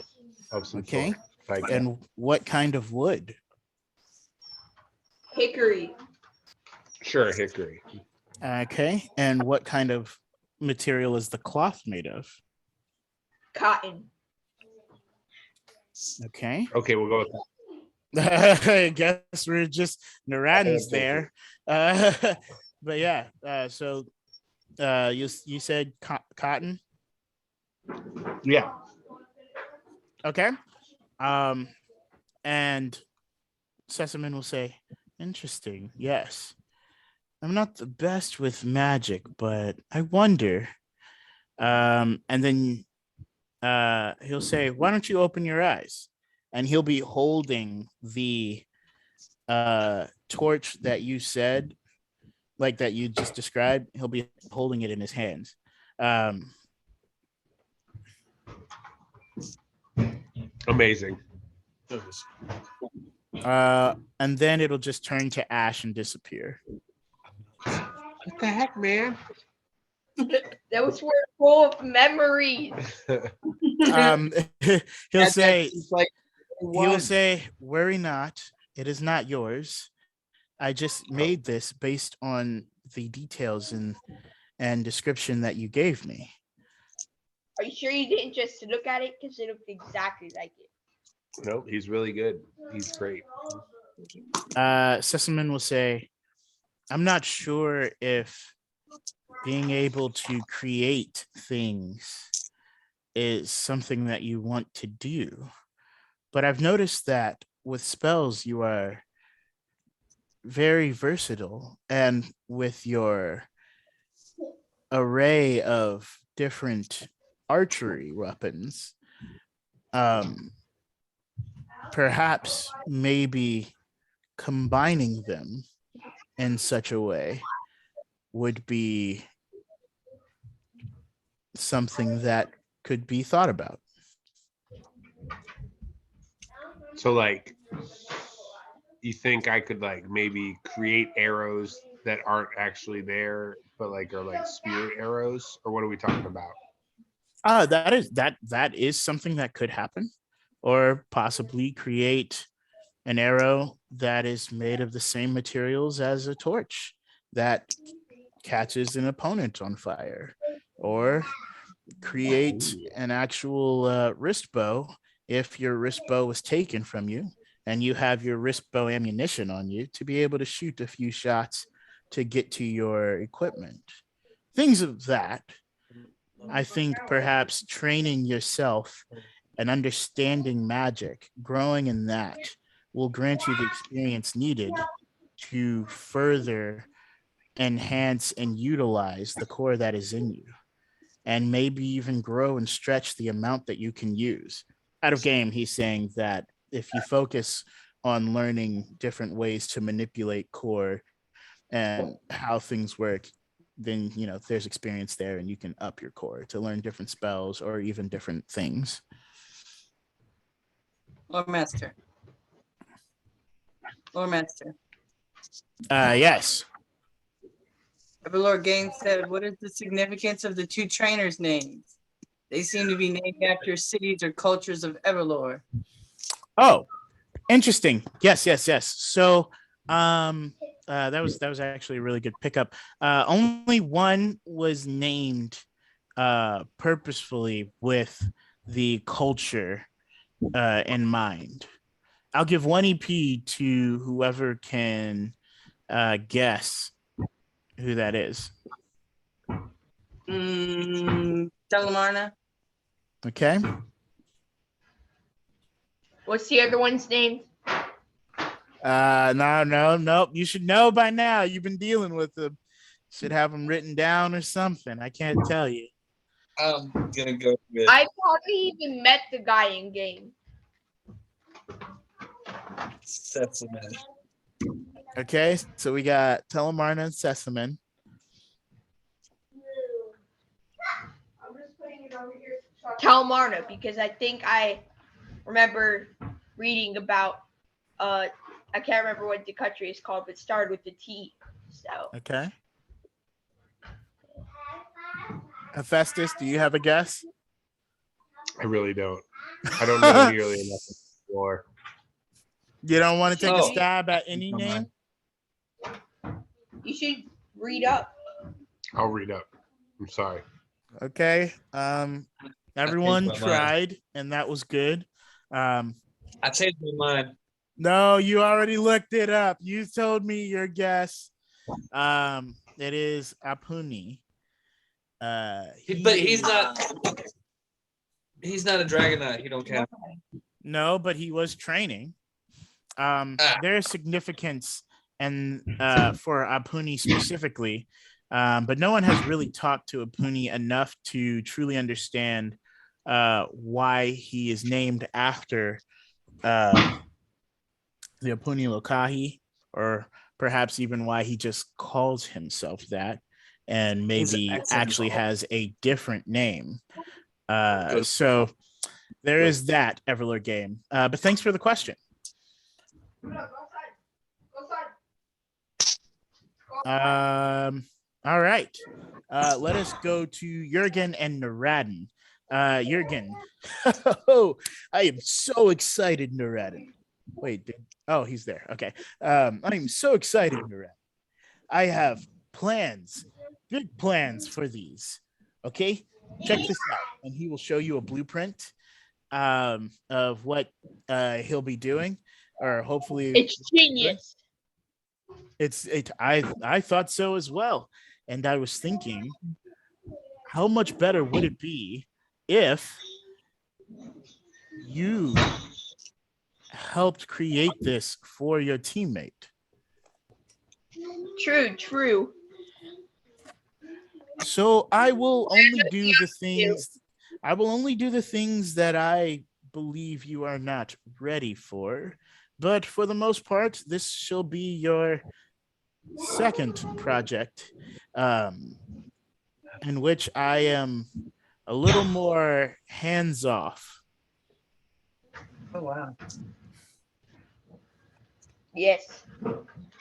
of some Okay. sort. Like, And what kind of wood? Hickory. sure, hickory. Okay. And what kind of material is the cloth made of? Cotton. Okay. Okay, we'll go with that. I guess we're just Naradans there. But yeah, so you said cotton. Yeah. Okay. And Sesamin will say, interesting. Yes. I'm not the best with magic, but I wonder. And then he'll say, why don't you open your eyes? And he'll be holding the torch that you said, like that you just described. He'll be holding it in his hands. Amazing. And then it'll just turn to ash and disappear. What the heck, man? Those were full of memories. He'll say, It's like he will one. say, worry not, it is not yours. I just made this based on the details and description that you gave me. Are you sure you didn't just look at it? Because it looked exactly like it. Nope, he's really good. He's great. Sesamin will say, I'm not sure if being able to create things is something that you want to do, but I've noticed that with spells, you are very versatile, and with your array of different archery weapons, perhaps maybe combining them in such a way would be something that could be thought about. So, like, you think I could, like, maybe create arrows that aren't actually there, but like are like spirit arrows, or what are we talking about? That is something that could happen, or possibly create an arrow that is made of the same materials as a torch that catches an opponent on fire, or create an actual wrist bow if your wrist bow was taken from you and you have your wrist bow ammunition on you to be able to shoot a few shots to get to your equipment. Things of that. I think perhaps training yourself and understanding magic, growing in that, will grant you the experience needed to further enhance and utilize the core that is in you, and maybe even grow and stretch the amount that you can use. Out of game, he's saying that if you focus on learning different ways to manipulate core and how things work, then there's experience there, and you can up your core to learn different spells or even different things. Lord Master. Lord Master. Yes. EverLore Games said, what is the significance of the two trainers' names? They seem to be named after cities or cultures of EverLore. Oh, interesting. Yes. So that was actually a really good pickup. Only one was named purposefully with the culture in mind. I'll give 1 EP to whoever can guess who that is. Telemarna. Okay. What's the other one's name? No. You should know by now. You've been dealing with them. Should have them written down or something. I can't tell you. I'm gonna go with I probably even met the guy in game. Sesaman. Okay, so we got Telemarna and Sesaman. Kalmarna, because I think I remember reading about I can't remember what the country is called, but it started with the T. So Okay. Hephaestus, do you have a guess? I really don't. I don't know nearly enough more. You don't want to take a Oh. stab at any name? you should read up. I'll read up. I'm sorry. Okay. Everyone my mind. tried, and that was good. I changed my mind. No, you already looked it up. You told me your guess. It is Apuni. But he's not. He's not a Dragonite. He don't count. No, but he was training. There's significance and for Apuni specifically, but no one has really talked to Apuni enough to truly understand why he is named after the Apuni Lokahi, or perhaps even why he just calls himself that, and maybe actually has a different name. So there is that EverLore game. But thanks for the question. All right. Let us go to Jurgen and Naradin. Jurgen. Oh, I am so excited, Naradin. Wait, he's there. Okay. I am so excited, Naradin. I have plans, big plans for these. Okay, check this out. And he will show you a blueprint of what he'll be doing, or hopefully It's genius. I thought so as well. And I was thinking, how much better would it be if you helped create this for your teammate? True. So I will only do the things that I believe you are not ready for. But for the most part, this shall be your second project, in which I am a little more hands off. Oh wow. Yes.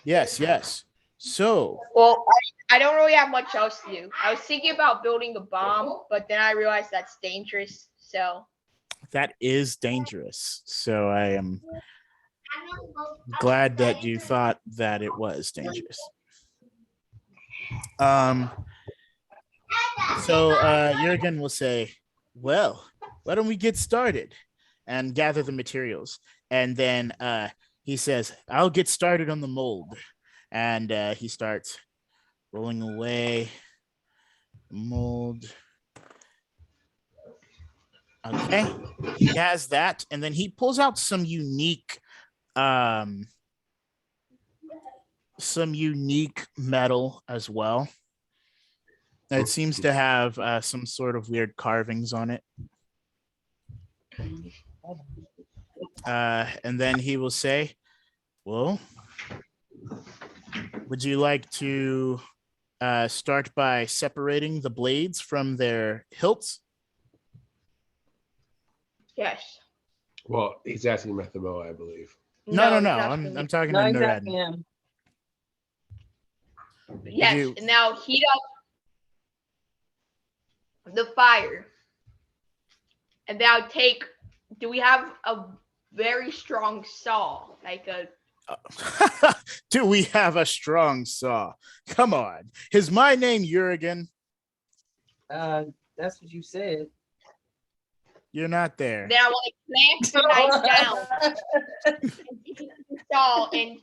Yes. So, Well, I don't really have much else to do. I was thinking about building a bomb, but then I realized that's dangerous. So that is dangerous. So I am glad that you thought that it was dangerous. So Jurgen will say, well, why don't we get started and gather the materials? And then he says, I'll get started on the mold. And he starts rolling away mold. Okay, he has that. And then he pulls out some unique metal as well. It seems to have some sort of weird carvings on it. And then he will say, well, would you like to start by separating the blades from their hilts? yes. Well, he's asking about the bow, I believe. No. he's asking I'm me. talking No, to exactly. Naradin. Yeah. Yes. you- And now heat up the fire. And now do we have a very strong saw? Like a Do we have a strong saw? Come on. Is my name Jurgen? That's That's what you said. You're not there. Then I want to clamp the knife down and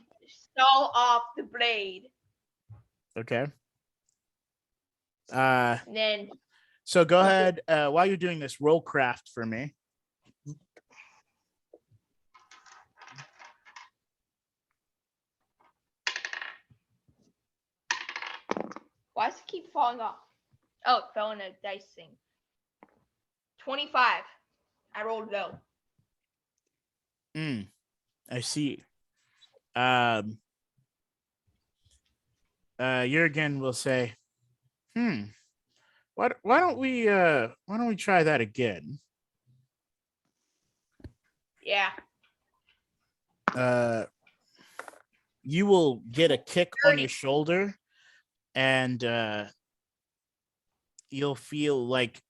saw off the blade. Okay. And then So go ahead. While you're doing this, roll craft for me. why does it keep falling off? Oh, it fell in a dice thing. 25. I rolled low. I see. Jurgen will say, why don't we try that again? Yeah. You will get a kick on your shoulder, and you'll feel like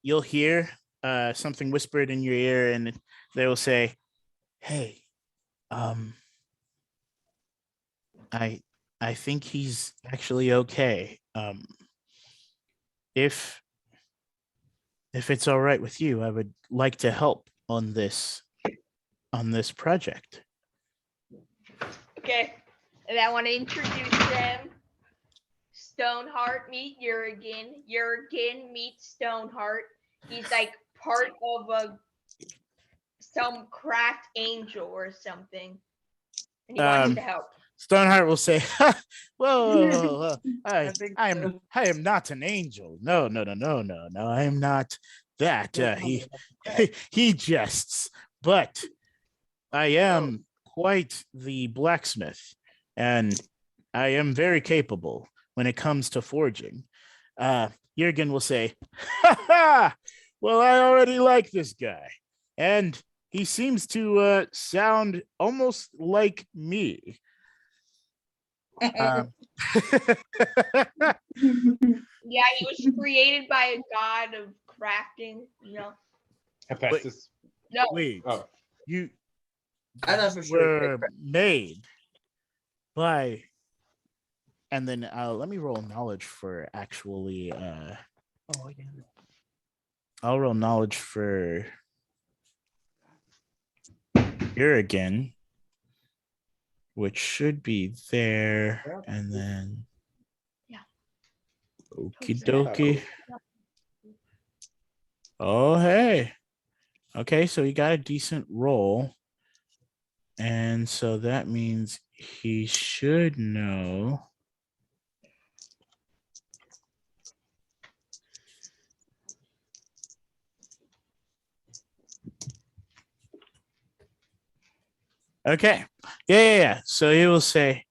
you'll hear something whispered in your ear, and they will say, "Hey, I think he's actually okay. If it's all right with you, I would like to help on this project." Okay. And I want to introduce them. Stoneheart meet Jurgen. Jurgen meets Stoneheart. He's like part of some craft angel or something. And he wants to help. Stoneheart will say, whoa, I think am not an angel. No, I am not that. He jests, but I am quite the blacksmith, and I am very capable when it comes to forging. Jurgen will say, well, I already like this guy, and he seems to sound almost like me. Yeah, he was created by a god of crafting, Hephaestus. No. Wait, Oh. you I thought for sure. were made by, and then let me roll knowledge for actually. I'll roll knowledge for Jurgen, which should be there, and then okie dokie. Oh, hey. Okay, so he got a decent roll. And so that means he should know. Okay. Yeah. So he will say,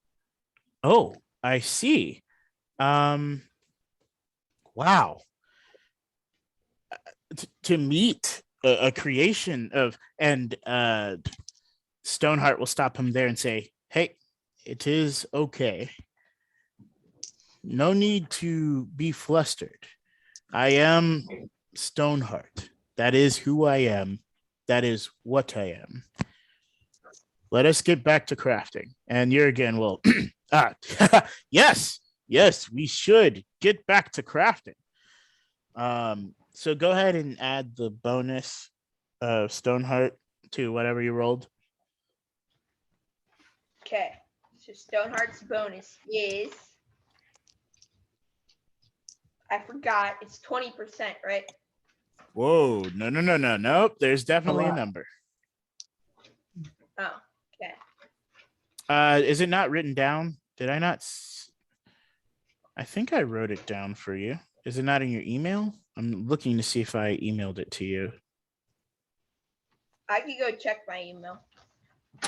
oh, I see. Wow. To meet a creation of, and Stoneheart will stop him there and say, hey, it is okay. No need to be flustered. I am Stoneheart. That is who I am. That is what I am. Let us get back to crafting. And Jurgen will, yes, we should get back to crafting. So go ahead and add the bonus of Stoneheart to whatever you rolled. Okay. So Stoneheart's bonus is, I forgot, it's 20%, right? Whoa, no. Nope. There's definitely a number. Oh, okay. Is it not written down? Did I not? I think I wrote it down for you. Is it not in your email? I'm looking to see if I emailed it to you. I can go check my email. I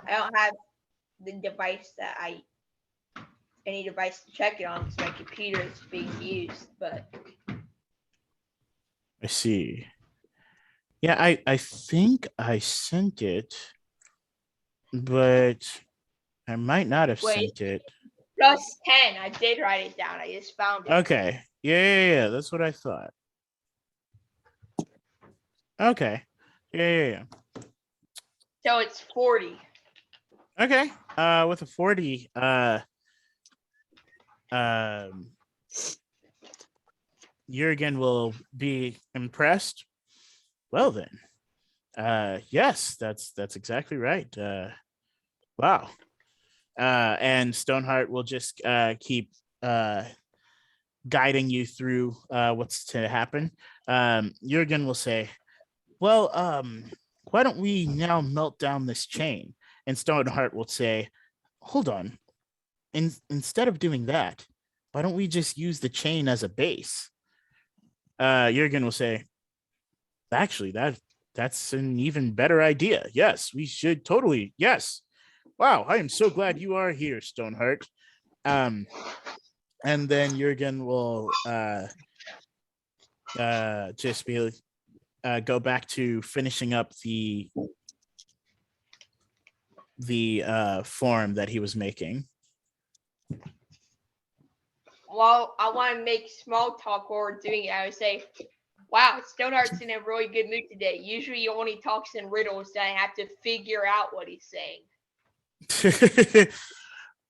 don't have the device any device to check it on because my computer is being used, but. I see. Yeah, I think I sent it, but I might not have sent it. +10. I did write it down. I just found it. Okay. Yeah. That's what I thought. Okay. Yeah. So it's 40. Okay. With a 40, Jurgen will be impressed. Well then, yes, that's exactly right. Wow. And Stoneheart will just keep guiding you through what's to happen. Jurgen will say, well, why don't we now melt down this chain? And Stoneheart will say, hold on. Instead of doing that, why don't we just use the chain as a base? Jurgen will say, actually, that's an even better idea. Yes, we should totally. Yes. Wow, I am so glad you are here, Stoneheart. And then Jurgen will just be go back to finishing up the form that he was making. Well, I want to make small talk while we're doing it. I would say, wow, Stoneheart's in a really good mood today. Usually he only talks in riddles, then I have to figure out what he's saying.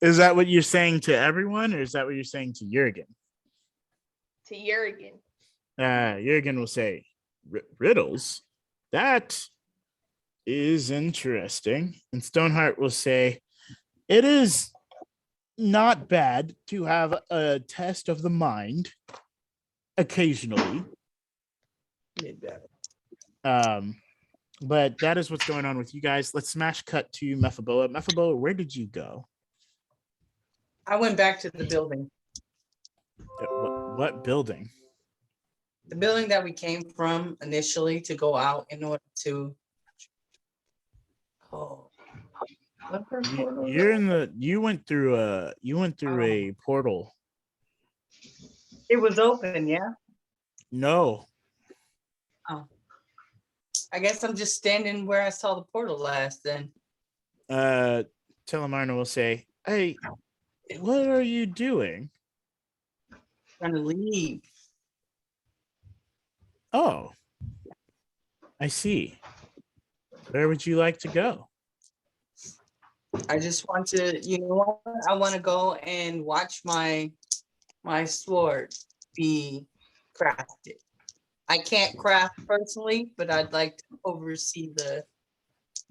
Is that what you're saying to everyone, or is that what you're saying to Jurgen? To Jurgen. Jurgen will say, riddles? That is interesting. And Stoneheart will say, it is not bad to have a test of the mind occasionally. But that is what's going on with you guys. Let's smash cut to Mephiboa. Mephiboa, where did you go? I went back to the building. What building? The building that we came from initially to go out in order to. Oh. You went through a portal. It was open, yeah. No. Oh. I guess I'm just standing where I saw the portal last then. Telemarna will say, hey, what are you doing? Trying to leave. Oh, I see. Where would you like to go? I just want to, I want to go and watch my sword be crafted. I can't craft personally, but I'd like to oversee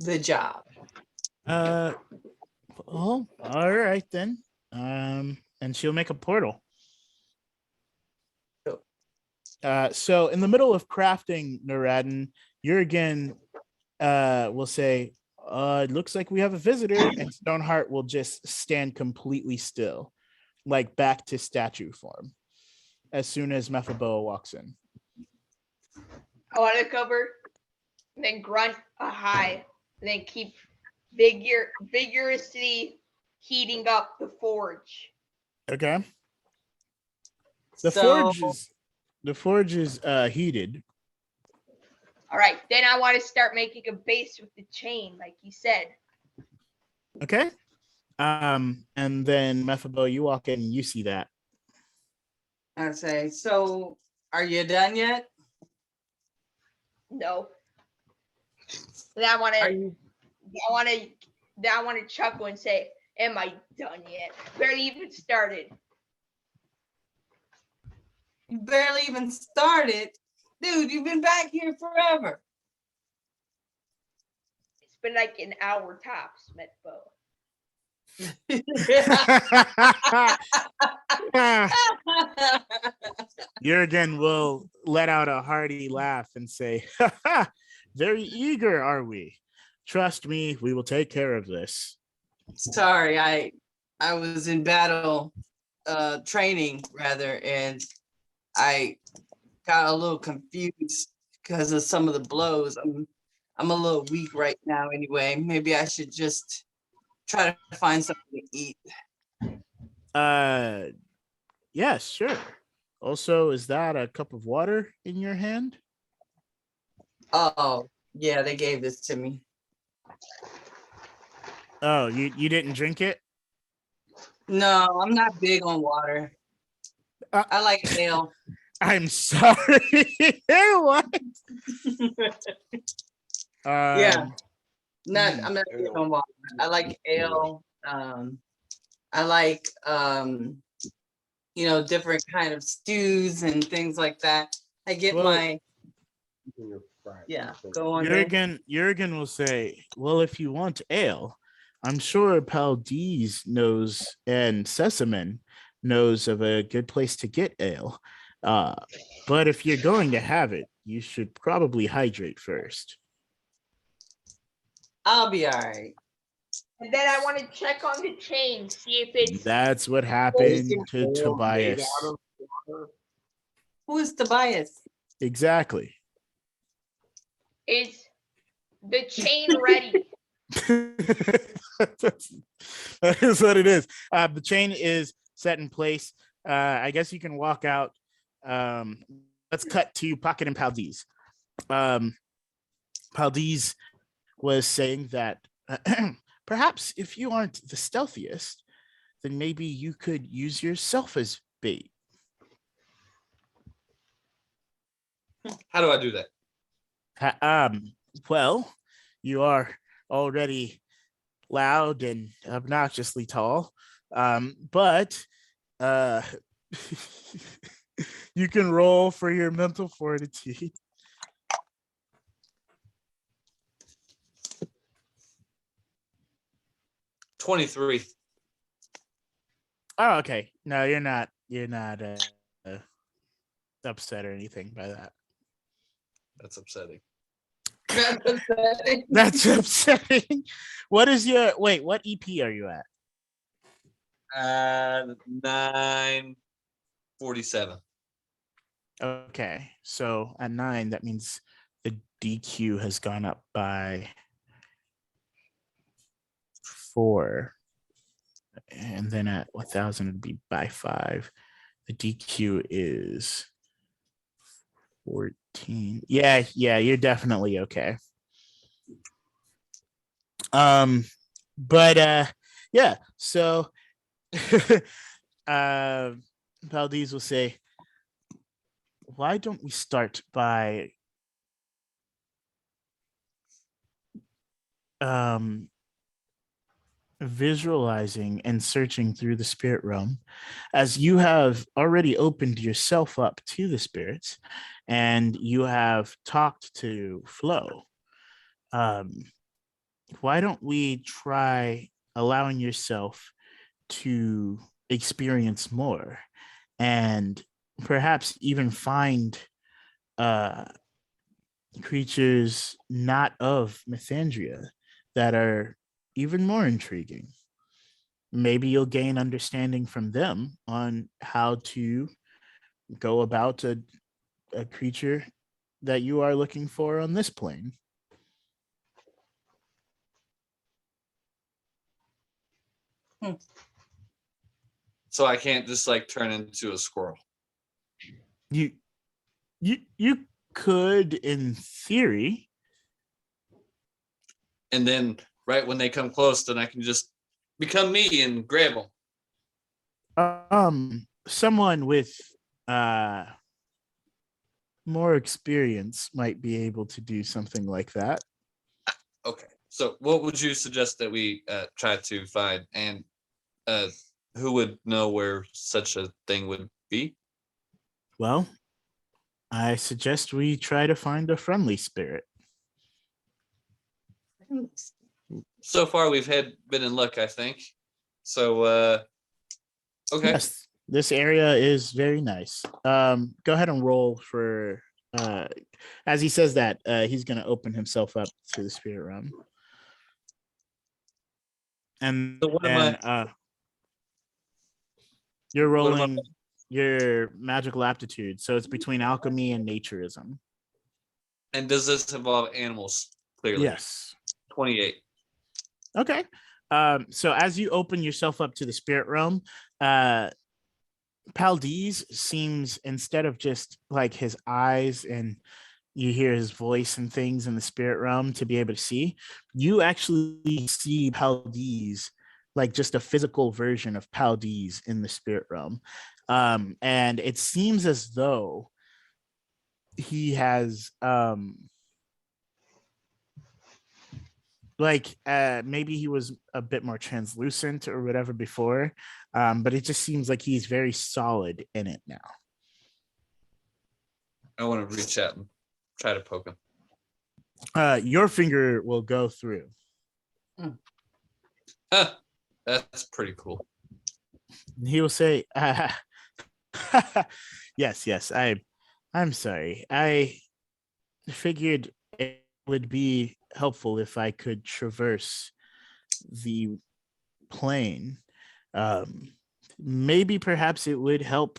the job. Well, all right then. And she'll make a portal. So in the middle of crafting Naradin, Jurgen will say, it looks like we have a visitor, and Stoneheart will just stand completely still, like back to statue form, as soon as Mephiboa walks in. I want to cover, and then grunt a hi, and then keep vigorously heating up the forge. Okay. The forge is heated. All right, then I want to start making a base with the chain, like you said. Okay. And then Mephiboa, you walk in and you see that. I say, so are you done yet? No. Then I want to chuckle and say, am I done yet? Barely even started. You barely even started. Dude, you've been back here forever. It's been like an hour tops, Metbo. Jurgen will let out a hearty laugh and say, very eager, are we? Trust me, we will take care of this. Sorry, I was in battle training rather, and I got a little confused because of some of the blows. I'm a little weak right now anyway. Maybe I should just try to find something to eat. Yes, sure. Also, is that a cup of water in your hand? Oh, yeah, they gave this to me. Oh, you didn't drink it? No, I'm not big on water. I like ale. I'm sorry. What? Yeah. I'm not big on water. I like ale. I like different kind of stews and things like that. I get Well, my go on there. Jurgen will say, well, if you want ale, I'm sure Paldiz knows and Sesamin knows of a good place to get ale. But if you're going to have it, you should probably hydrate first. I'll be all right. And then I want to check on the chain, see if it's That's what happened to Tobias. Who is Tobias? Exactly. is the chain ready. That is what it is. The chain is set in place. I guess you can walk out. Let's cut to Pocket and Paldiz. Paldiz was saying that perhaps if you aren't the stealthiest, then maybe you could use yourself as bait. How do I do that? Well, you are already loud and obnoxiously tall, but you can roll for your mental fortitude. $23. Oh, okay. No, you're not. You're not upset or anything by that. That's upsetting. That's upsetting. What is your wait? What EP are you at? 947. Okay, so at 9, that means the DQ has gone up by 4, and then at 1,000 it'd be by 5. The DQ is 14. Yeah, you're definitely okay. But yeah, so Valdez will say, why don't we start by visualizing and searching through the spirit realm, as you have already opened yourself up to the spirits and you have talked to Flo. Why don't we try allowing yourself to experience more and perhaps even find creatures not of Methandria that are even more intriguing. Maybe you'll gain understanding from them on how to go about a creature that you are looking for on this plane. So I can't just like turn into a squirrel. You could, in theory. And then right when they come close, then I can just become me and grab them. Someone with more experience might be able to do something like that. Okay. So what would you suggest that we try to find, and who would know where such a thing would be? Well, I suggest we try to find a friendly spirit. So far, we've been in luck, I think. So, okay. Yes, this area is very nice. Go ahead and roll for. As he says that, he's going to open himself up to the spirit realm. And So what then you're what am I- rolling your magical aptitude. So it's between alchemy and naturism. And does this involve animals? Clearly. Yes. 28. Okay. So as you open yourself up to the spirit realm, Paldiz seems, instead of just like his eyes and you hear his voice and things in the spirit realm to be able to see, you actually see Paldiz, like just a physical version of Paldiz in the spirit realm. And it seems as though he has like maybe he was a bit more translucent or whatever before, but it just seems like he's very solid in it now. I want to reach out and try to poke him. Your finger will go through. Huh, that's pretty cool. He will say, yes, I'm sorry. I figured it would be helpful if I could traverse the plane. Maybe perhaps it would help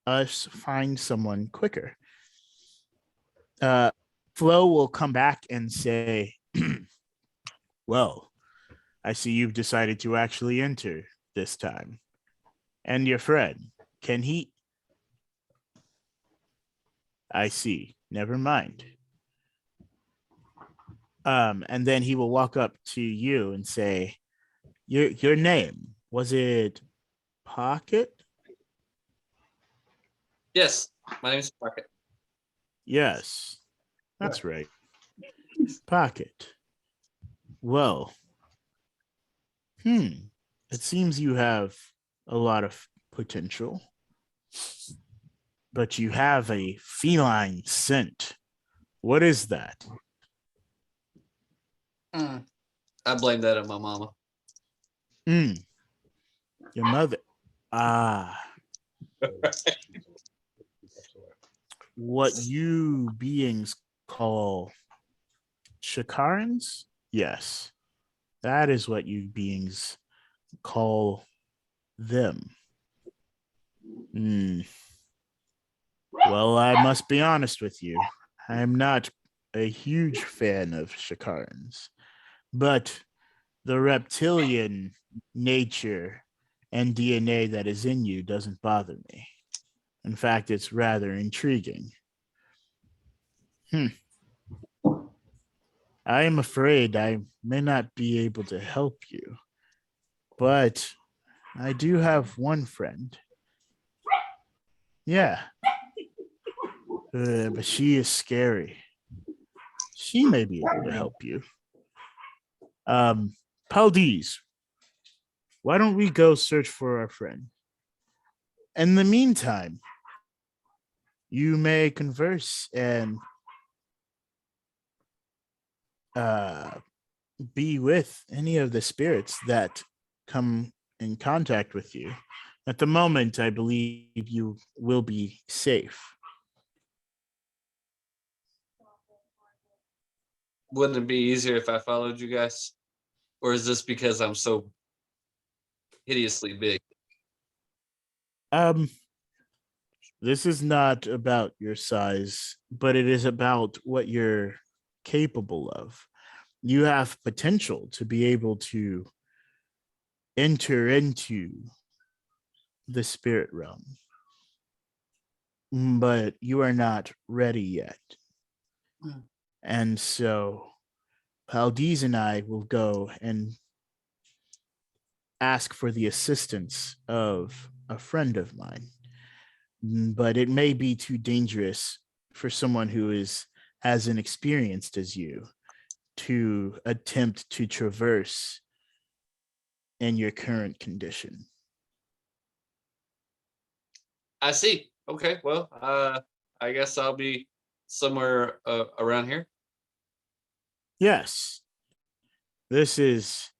us find someone quicker. Flo will come back and say, well, I see you've decided to actually enter this time. And your friend, can he? I see. Never mind. And then he will walk up to you and say, your name, was it Pocket? Yes, my name's Pocket. Yes, that's right. Pocket. Well, it seems you have a lot of potential, but you have a feline scent. What is that? I blame that on my mama. Your mother. Ah. What you beings call Shakarans? Yes, that is what you beings call them. Well, I must be honest with you. I am not a huge fan of Shakarans, but the reptilian nature and DNA that is in you doesn't bother me. In fact, it's rather intriguing. I am afraid I may not be able to help you, but I do have one friend. Yeah, but she is scary. She may be able to help you. Paldiz, why don't we go search for our friend? In the meantime, you may converse and be with any of the spirits that come in contact with you. At the moment, I believe you will be safe. Wouldn't it be easier if I followed you guys? Or is this because I'm so hideously big? This is not about your size, but it is about what you're capable of. You have potential to be able to enter into the spirit realm, but you are not ready yet. And so Paldiz and I will go and ask for the assistance of a friend of mine, but it may be too dangerous for someone who is as inexperienced as you to attempt to traverse in your current condition. I see. Okay, well, I guess I'll be somewhere around here. Yes, this is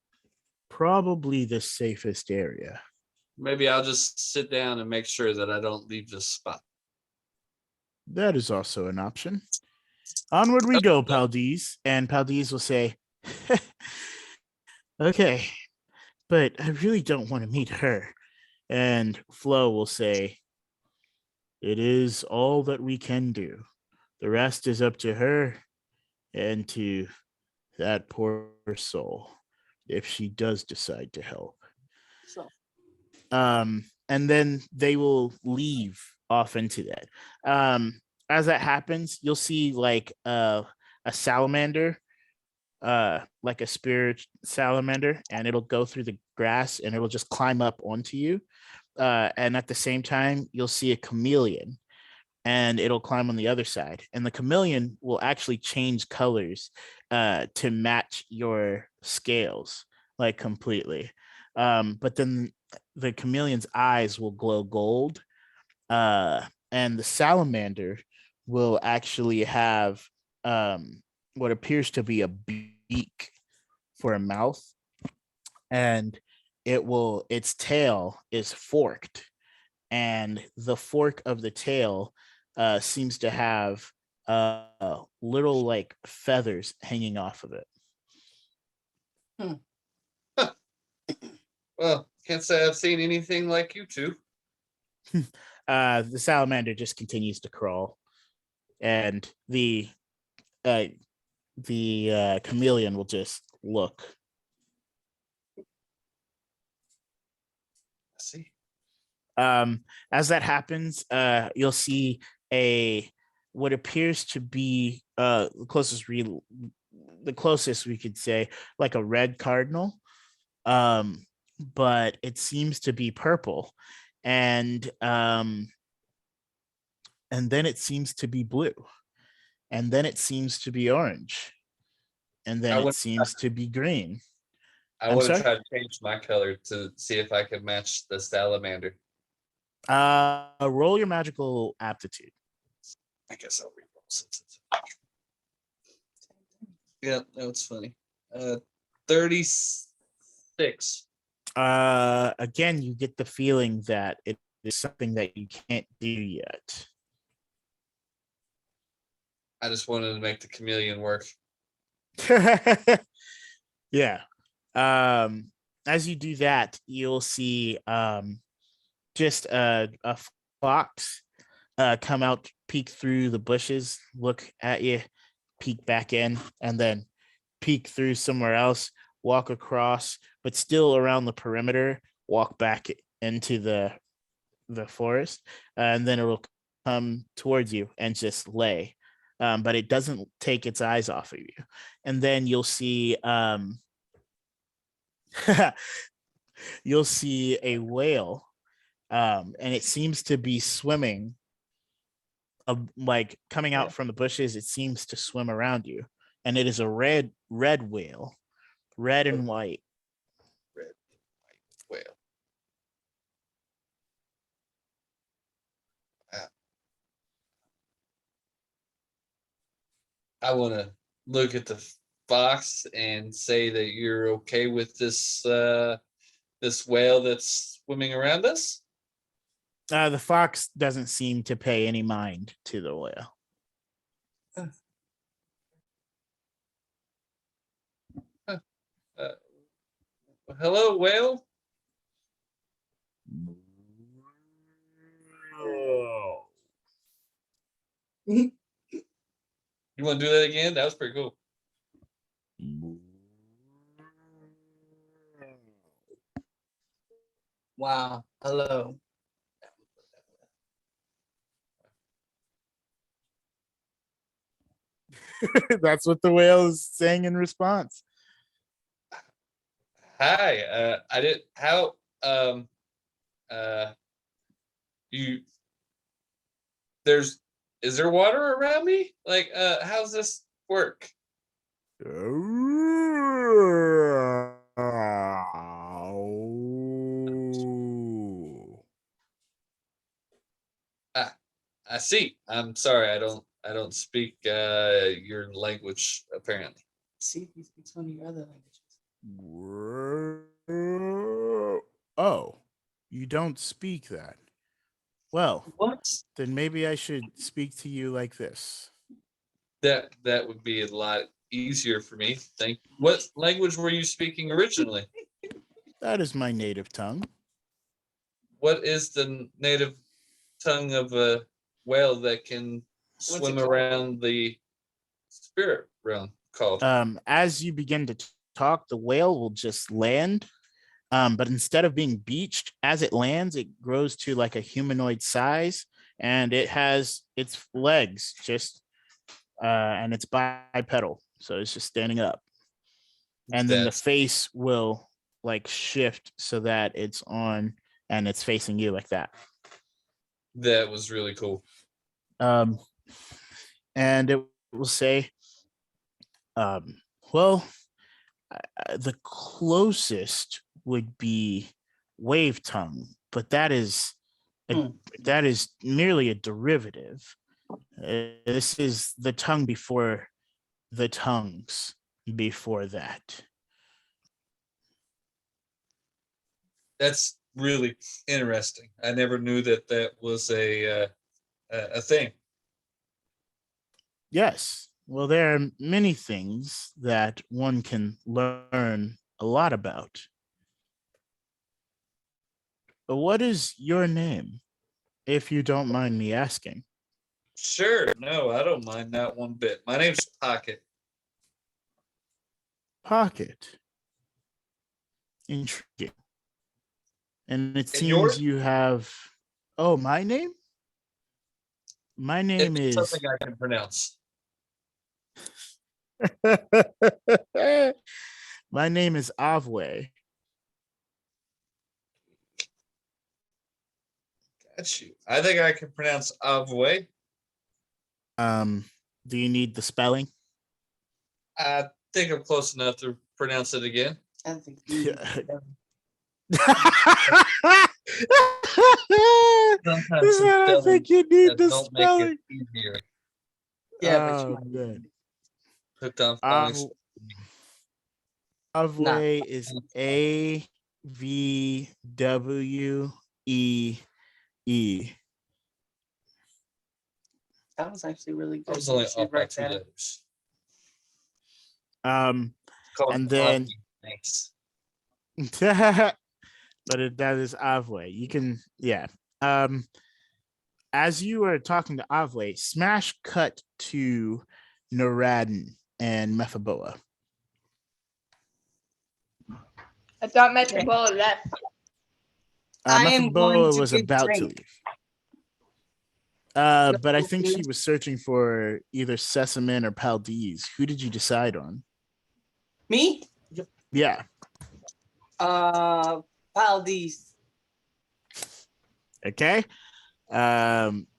probably the safest area. Maybe I'll just sit down and make sure that I don't leave this spot. That is also an option. Onward we go, Paldiz. And Paldiz will say, okay, but I really don't want to meet her. And Flo will say, it is all that we can do. The rest is up to her and to that poor soul, if she does decide to help. So, And then they will leave off into that. As that happens, you'll see like a salamander, like a spirit salamander, and it'll go through the grass and it'll just climb up onto you. And at the same time, you'll see a chameleon, and it'll climb on the other side. And the chameleon will actually change colors to match your scales, like completely. But then the chameleon's eyes will glow gold, and the salamander will actually have what appears to be a beak for a mouth, and its tail is forked, and the fork of the tail seems to have little like feathers hanging off of it. Well, can't say I've seen anything like you two. The salamander just continues to crawl, and the chameleon will just look. I see. As that happens, you'll see what appears to be the closest we could say, like a red cardinal, but it seems to be purple, and then it seems to be blue, and then it seems to be orange, and then it seems to be green. I I'm want to sorry? try to change my color to see if I can match the salamander. Roll your magical aptitude. I guess I'll reroll since it's. Yeah, that's funny. 36. Again, you get the feeling that it is something that you can't do yet. I just wanted to make the chameleon work. Yeah. As you do that, you'll see just a fox come out, peek through the bushes, look at you, peek back in, and then peek through somewhere else, walk across, but still around the perimeter, walk back into the forest, and then it'll come towards you and just lay. But it doesn't take its eyes off of you. And then you'll see you'll see a whale, and it seems to be swimming, like coming out from the bushes. It seems to swim around you, and it is a red whale, red and white. Red, white whale. I want to look at the fox and say that you're okay with this this whale that's swimming around us. The fox doesn't seem to pay any mind to the whale. Hello, whale. You want to do that again? That was pretty cool. Wow. Hello. That's what the whale is saying in response. Hi. I did. How? You. Is there water around me? Like, how's this work? I see. I'm sorry. I don't speak your language apparently. See if he speaks one of your other languages. Oh, you don't speak that. Well, What? then maybe I should speak to you like this. That would be a lot easier for me. Thank you. What language were you speaking originally? That is my native tongue. What is the native tongue of a whale that can swim around the spirit realm called? As you begin to talk, the whale will just land. But instead of being beached, as it lands, it grows to like a humanoid size, and it has its legs just and it's bipedal, so it's just standing up. And then the face will like shift so that it's on and it's facing you like that. That was really cool. Um, and it will say, well, the closest would be wave tongue, but Hmm. that is merely a derivative. This is the tongue before the tongues before that. That's really interesting. I never knew that that was a thing. Yes. Well, there are many things that one can learn a lot about. But what is your name, if you don't mind me asking? Sure, no, I don't mind that one bit. My name's Pocket. Pocket. Intriguing. And it And seems yours? you have. Oh, my name? My name It's is. something I can pronounce. My name is Avwe. Got you. I think I can pronounce Avwe. Um, do you need the spelling? I think I'm close enough to pronounce it again. I think you- Sometimes some I think you need that the don't make spelling. it easier. Yeah, but Oh, you man. Hooked on phonics. Avwe is AVWE. that was actually really I good. was only You should off by write 2 that. letters. Um, It's called and then, Avwe. Thanks. but that is Avwe. You can, yeah. As you are talking to Avwe, smash cut to Naradin and Mephiboa. I thought Methabola left. I am going Mephiboa to was get about to drink. leave. But I think she was searching for either Sesamin or Paldiz. Who did you decide on? Me? Yeah. Valdez. Okay.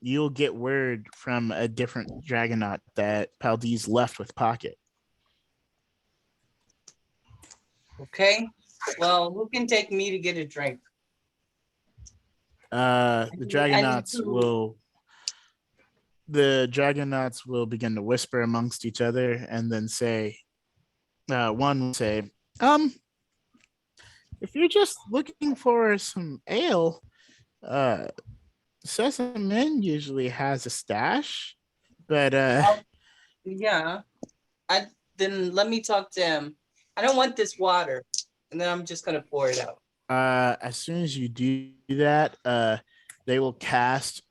You'll get word from a different Dragonaut that Paldiz left with Pocket. Okay. Well, who can take me to get a drink? The need Dragonauts to- will begin to whisper amongst each other and then say, one will say, if you're just looking for some ale, Sesamin usually has a stash, but Yeah. Then let me talk to him. I don't want this water. And then I'm just gonna pour it out. as soon as you do that, they will cast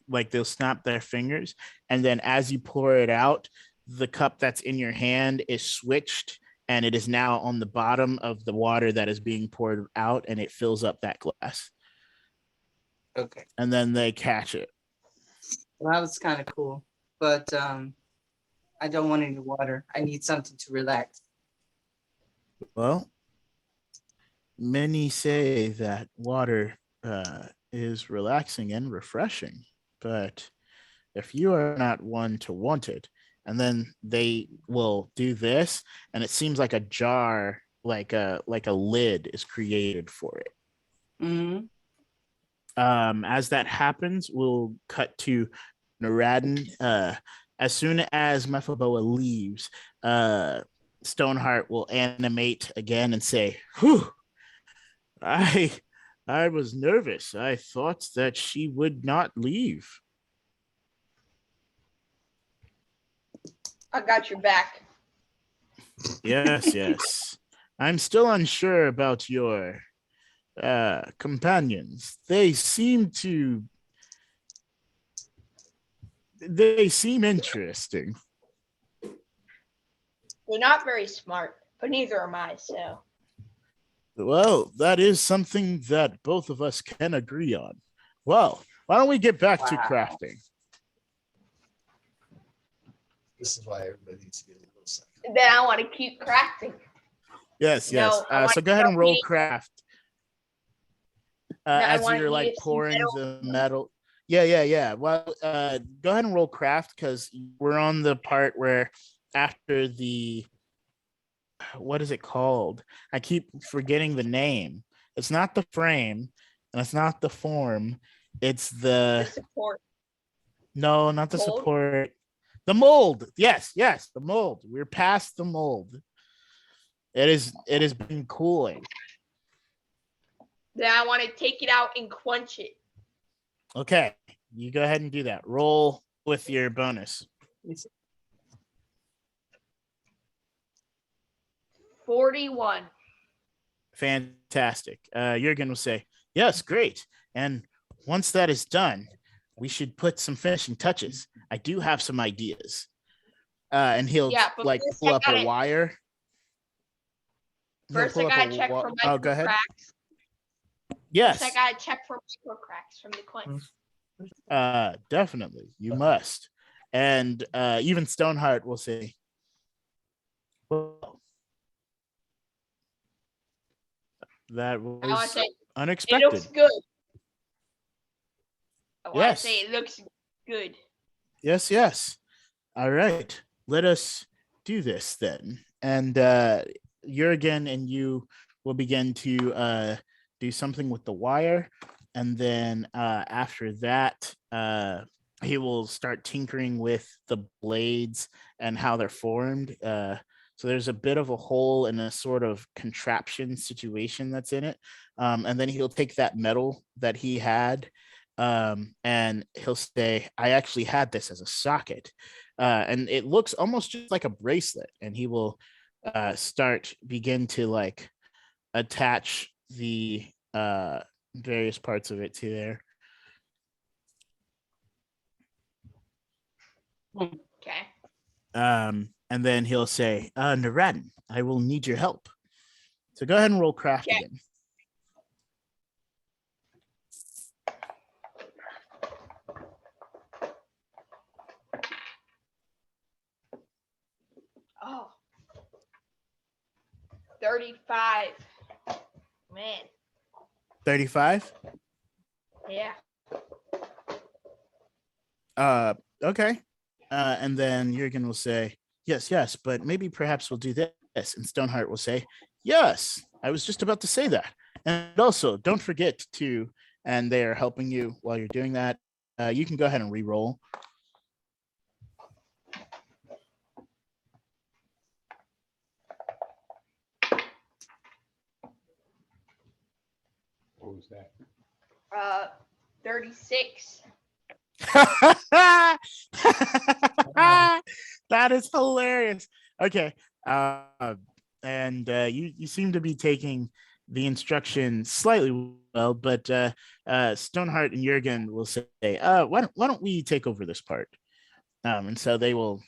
like they'll snap their fingers, and then as you pour it out, the cup that's in your hand is switched, and it is now on the bottom of the water that is being poured out, and it fills up that glass. Okay. And then they catch it. Well, that was kind of cool. But I don't want any water. I need something to relax. Well, many say that water is relaxing and refreshing, but if you are not one to want it, and then they will do this, and it seems like a jar, like a lid is created for it. Mm-hmm. As that happens, we'll cut to Naradin. As soon as Mephiboa leaves, Stoneheart will animate again and say, "Whew, I was nervous. I thought that she would not leave." I got your back. Yes, yes. I'm still unsure about your companions. They seem interesting. They're not very smart, but neither am I, so. Well, that is something that both of us can agree on. Well, why don't we get back to Wow. crafting? This is why everybody needs to get a little second. Then I want to keep crafting. Yes, No, yes. I want So to go ahead and start roll eating. craft. I As want you're to like eat some pouring metal. the metal. Yeah. Well, go ahead and roll craft because we're on the part where after the what is it called? I keep forgetting the name. It's not the frame and it's not the form. It's The the support. no, not the Mold? support. The mold. Yes, the mold. We're past the mold. It has been cooling. Then I want to take it out and quench it. Okay, you go ahead and do that. Roll with your bonus. 41. Fantastic. Jurgen will say, yes, great. And once that is done, we should put some finishing touches. I do have some ideas. And he'll Yeah, but like first pull I up a gotta- wire. He'll First, pull I up gotta a check wa- for Oh, micro go ahead. cracks. Yes. First, I gotta check for micro cracks from the quench. Definitely. You must. And even Stoneheart will say, well, that I want was to say it unexpected. looks good. I want Yes. to say it looks good. Yes. All right. Let us do this then. And Jurgen and you will begin to do something with the wire. And then after that, he will start tinkering with the blades and how they're formed. So there's a bit of a hole in a sort of contraption situation that's in it. And then he'll take that metal that he had and he'll say, I actually had this as a socket. And it looks almost just like a bracelet. And he will begin to like attach the various parts of it to there. Okay. And then he'll say, Naradin, I will need your help. So go ahead and roll craft Okay. again. Oh. 35. Man. 35. Yeah. Okay. And then Jurgen will say, yes, but maybe perhaps we'll do this. And Stoneheart will say, yes, I was just about to say that. And also, don't forget to, and they are helping you while you're doing that. You can go ahead and re-roll. What was that? 36. That is hilarious. Okay. And you seem to be taking the instruction slightly well, but Stoneheart and Jurgen will say, why don't we take over this part? And so they will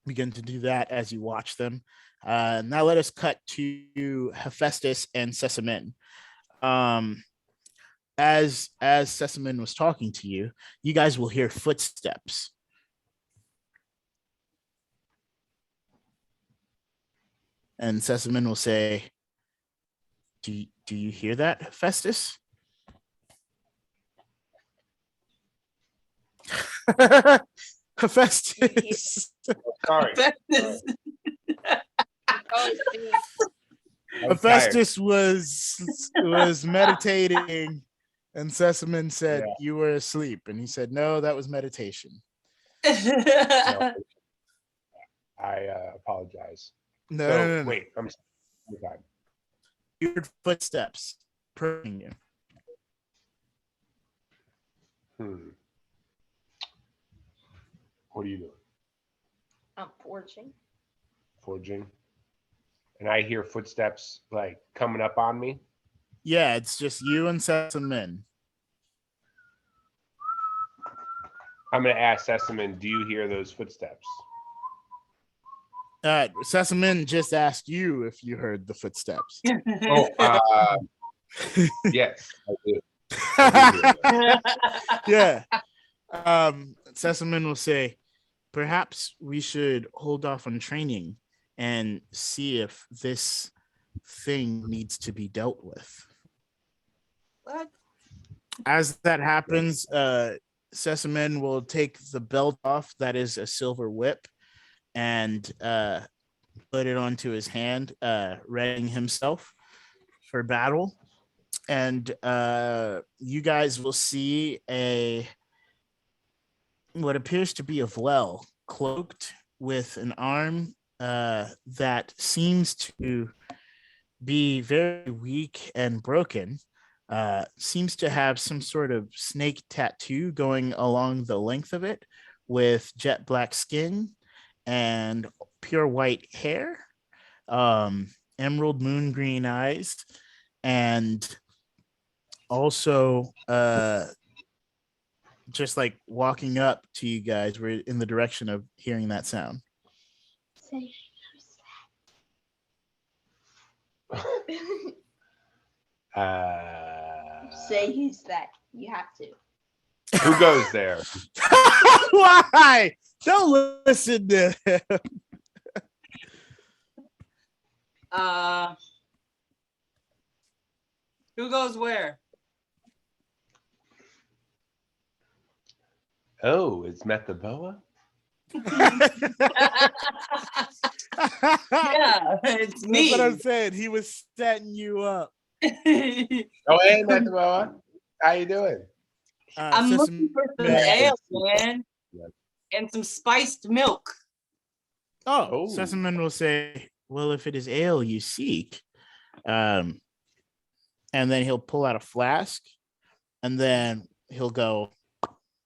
begin to do that as you watch them. Now let us cut to Hephaestus and Sesamin. As Sesamin was talking to you, you guys will hear footsteps. And Sesamin will say, do you hear that, Hephaestus? Hephaestus. Sorry. Oh, dude. I was tired. Hephaestus was meditating, and Sesamin said, Yeah. you were asleep. And he said, no, that was meditation. No, I apologize. No, So no. wait, I'm sorry. You heard footsteps approaching you. What are you doing? I'm forging. Forging. And I hear footsteps like coming up on me. Yeah, it's just you and Sesamin. I'm gonna ask Sesamin, do you hear those footsteps? Sesamin just asked you if you heard the footsteps. Oh, yes, I do. I do hear them. Yeah. Sesamin will say, perhaps we should hold off on training and see if this thing needs to be dealt with. What? As that happens, Sesamin will take the belt off that is a silver whip and put it onto his hand, readying himself for battle. And you guys will see what appears to be a Vlel cloaked with an arm that seems to be very weak and broken. Seems to have some sort of snake tattoo going along the length of it, with jet black skin and pure white hair, emerald moon green eyes, and also just like walking up to you guys. We're in the direction of hearing that sound. Say Say who's that. You have to. Who goes there? Why? Don't listen to him. Who goes where? Oh, it's Methaboa? Yeah, it's That's me. what I'm saying. He was setting you up. Oh, hey, Methaboa. How you doing? I'm looking for some ale, man, Yes. and some spiced milk. Oh, Oh. Sesamin will say, well, if it is ale you seek, and then he'll pull out a flask, and then he'll go,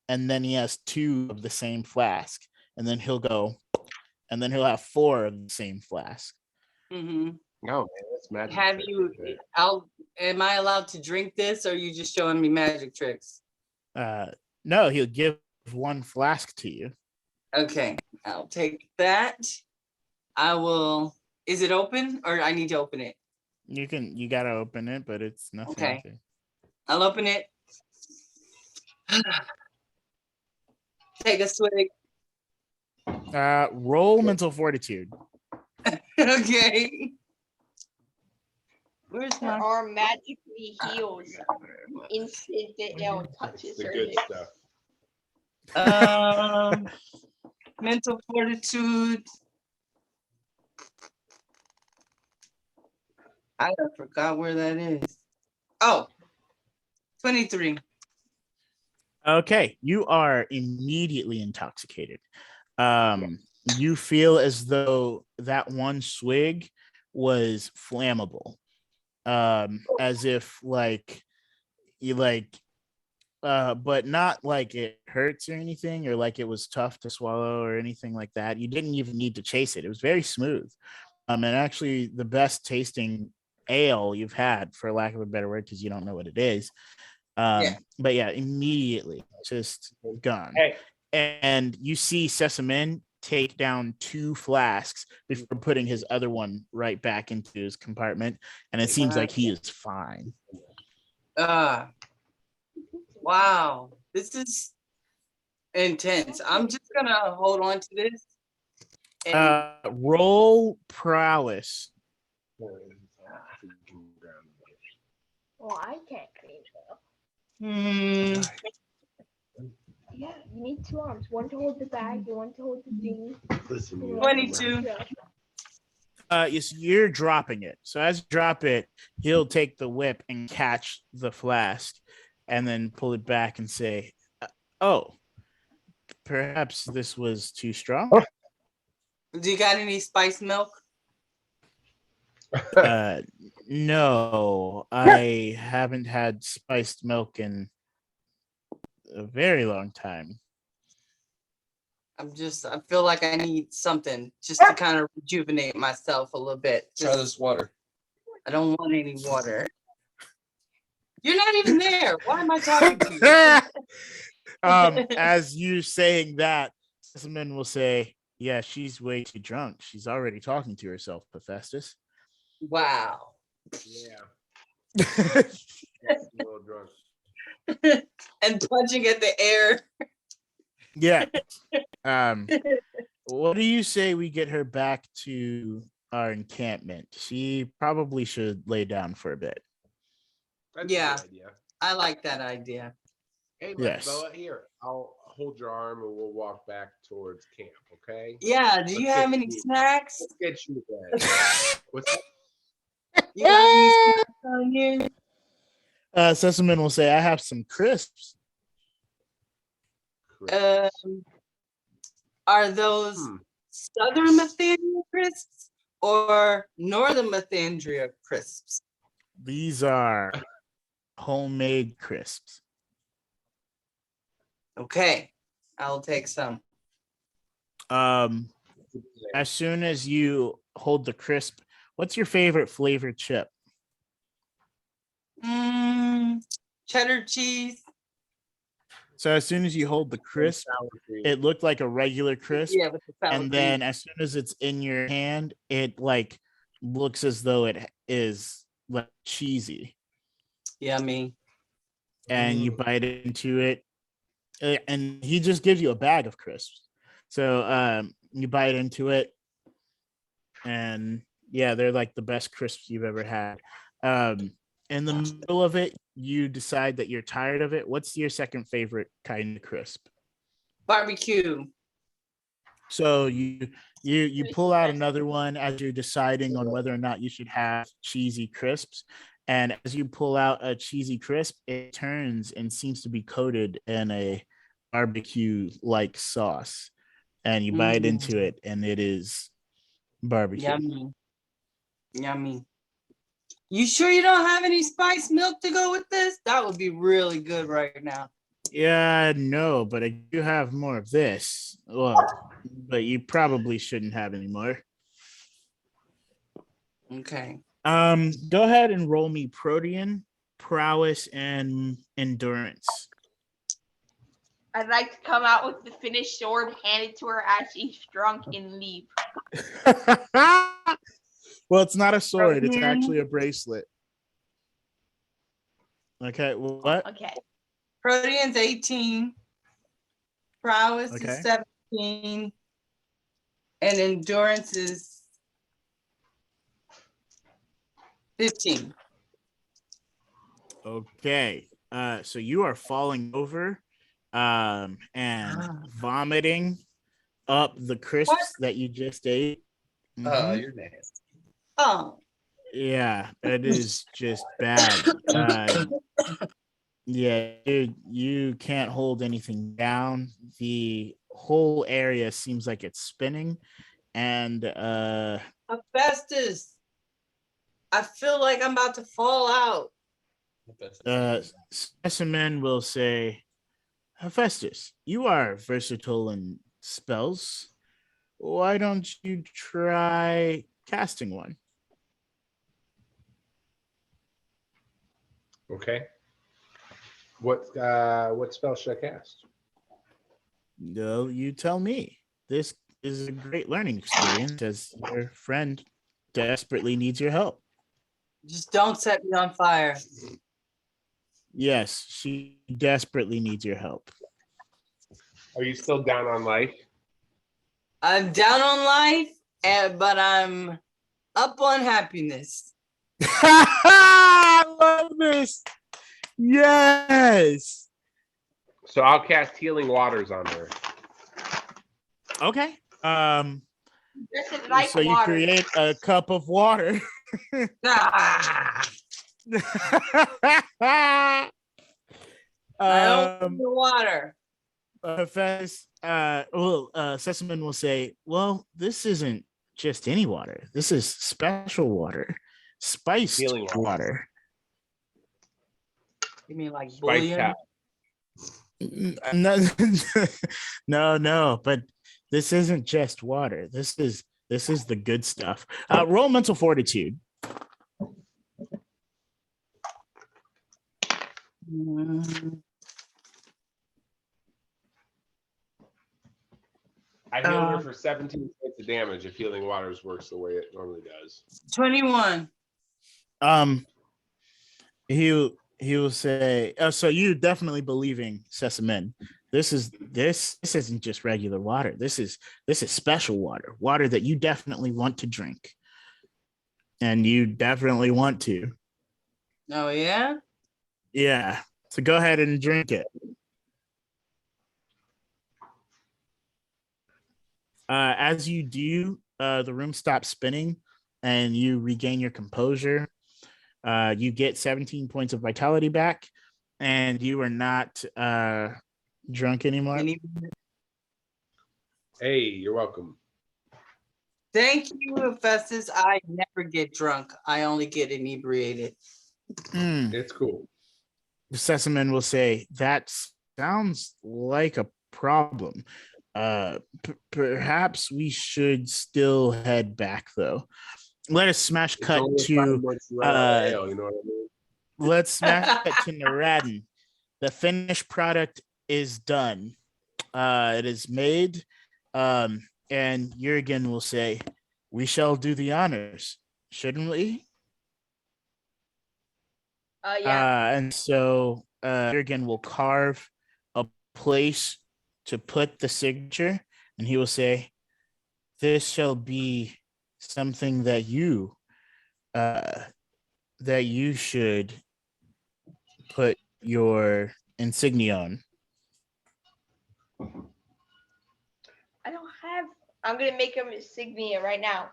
and then he has 2 of the same flask, and then he'll go, and then he'll have 4 of the same flask. Mm-hmm. Oh, man, that's magic. Have trick you? right there. Am I allowed to drink this, or are you just showing me magic tricks? No, he'll give 1 flask to you. Okay, I'll take that. I will. Is it open, or I need to open it? You gotta open it, but it's nothing. Okay. I'll open it. Take a swig. Roll mental fortitude. Okay. Where's Her my? arm magically heals instant the ale It's touches the her good lips. stuff. Mental fortitude. I forgot where that is. Oh, 23. Okay, you are immediately intoxicated. You feel as though that 1 swig was flammable, as if like you but not like it hurts or anything, or like it was tough to swallow or anything like that. You didn't even need to chase it. It was very smooth, and actually the best tasting ale you've had, for lack of a better word, because you don't know what it is. Yeah. But yeah, immediately just gone. Hey. And you see Sesamin take down 2 flasks before putting his other one right back into his compartment, and it seems like he is fine. Wow, this is intense. I'm just gonna hold on to this. And Roll prowess. Well, I can't clean hmm, it. Yeah, you need 2 arms. 1 to hold the bag, and 1 to hold the thing. Listen, you 22. Yeah. You're dropping it. So as you drop it, he'll take the whip and catch the flask, and then pull it back and say, "Oh, perhaps this was too strong." do you got any spiced milk? No, I haven't had spiced milk in a very long time. I feel like I need something just to kind of rejuvenate myself a little bit. Try this water. I don't want any water. You're not even there. Why am I talking to you? As you saying that, Sesamin will say, "Yeah, she's way too drunk. She's already talking to herself, Hephaestus." Wow. Yeah. A little drunk. And punching at the air. Yeah. What do you say we get her back to our encampment? She probably should lay down for a bit. That's a Yeah. good idea. I like that idea. Hey, Yes. Bella, here. I'll hold your arm and we'll walk back towards camp, okay? Yeah. Do you Let's have get any you- snacks? Let's get you to bed. What's that? You got any snacks on you? Sesamin will say, I have some crisps. Chris? Are those Hmm. Southern Mathandria crisps or Northern Mathandria crisps? These are homemade crisps. Okay, I'll take some. As soon as you hold the crisp, what's your favorite flavored chip? Cheddar cheese. So as soon as you hold the crisp, Sour cream. it looked like a regular crisp. Yeah, with the sour And then as soon as it's in your hand, it like looks as though it is like cheesy. Yummy. And you bite into it. And he just gives you a bag of crisps. So you bite into it. And yeah, they're like the best crisps you've ever had. In the middle of it, you decide that you're tired of it. What's your second favorite kind of crisp? Barbecue. So you pull out another one as you're deciding on whether or not you should have cheesy crisps. And as you pull out a cheesy crisp, it turns and seems to be coated in a barbecue-like sauce. And you bite into it, and it is barbecue. Yummy. Yummy. You sure you don't have any spiced milk to go with this? That would be really good right now. Yeah, no, but I do have more of this. Well, but you probably shouldn't have any more. Okay. Go ahead and roll me Protean, Prowess, and Endurance. I'd like to come out with the finished sword, hand it to her as she's drunk, and leave. Well, it's not a sword, it's Protean. actually a bracelet. Okay, what? Okay. Protean's 18. Prowess Okay. is 17. And endurance is 15. Okay. So you are falling over and vomiting up the crisps What? that you just ate. Oh, Mhm. you're nasty. Oh. Yeah, it is just bad. Yeah, dude, you can't hold anything down. The whole area seems like it's spinning, and Asbestos. I feel like I'm about to fall out. Specimen will say, Hephaestus, you are versatile in spells. Why don't you try casting one? Okay. What spell should I cast? No, you tell me. This is a great learning experience as your friend desperately needs your help. Just don't set me on fire. Yes, she desperately needs your help. Are you still down on life? I'm down on life, but I'm up on happiness. I love this. Yes. So I'll cast Healing Waters on her. Okay. Just like So you water. create a cup of water. Ah, I don't want the water. Sesamin will say, well, this isn't just any water. This is special water, spiced Healing water. You mean like Spice bullion? tap. No, but this isn't just water. This is the good stuff. Roll mental fortitude. I healed her for 17 points of damage if Healing Waters works the way it normally does. 21. He will say, so you definitely believing Sesamin. This isn't just regular water. This is special water that you definitely want to drink. And you definitely want to. Oh, yeah? Yeah. So go ahead and drink it. As you do, the room stops spinning and you regain your composure. You get 17 points of vitality back, and you are not drunk anymore. Hey, you're welcome. Thank you, Festus. I never get drunk. I only get inebriated. It's cool. The Sesamin will say, that sounds like a problem. Perhaps we should still head back, though. Let us smash It's cut only to 5 months to run out of ale, you know what I mean? let's smash cut to Naradin. The finished product is done. It is made. And Jurgen will say, we shall do the honors, shouldn't we? Yeah. And so Jurgen will carve a place to put the signature, and he will say, this shall be something that you should put your insignia on. I don't have. I'm gonna make him insignia right now.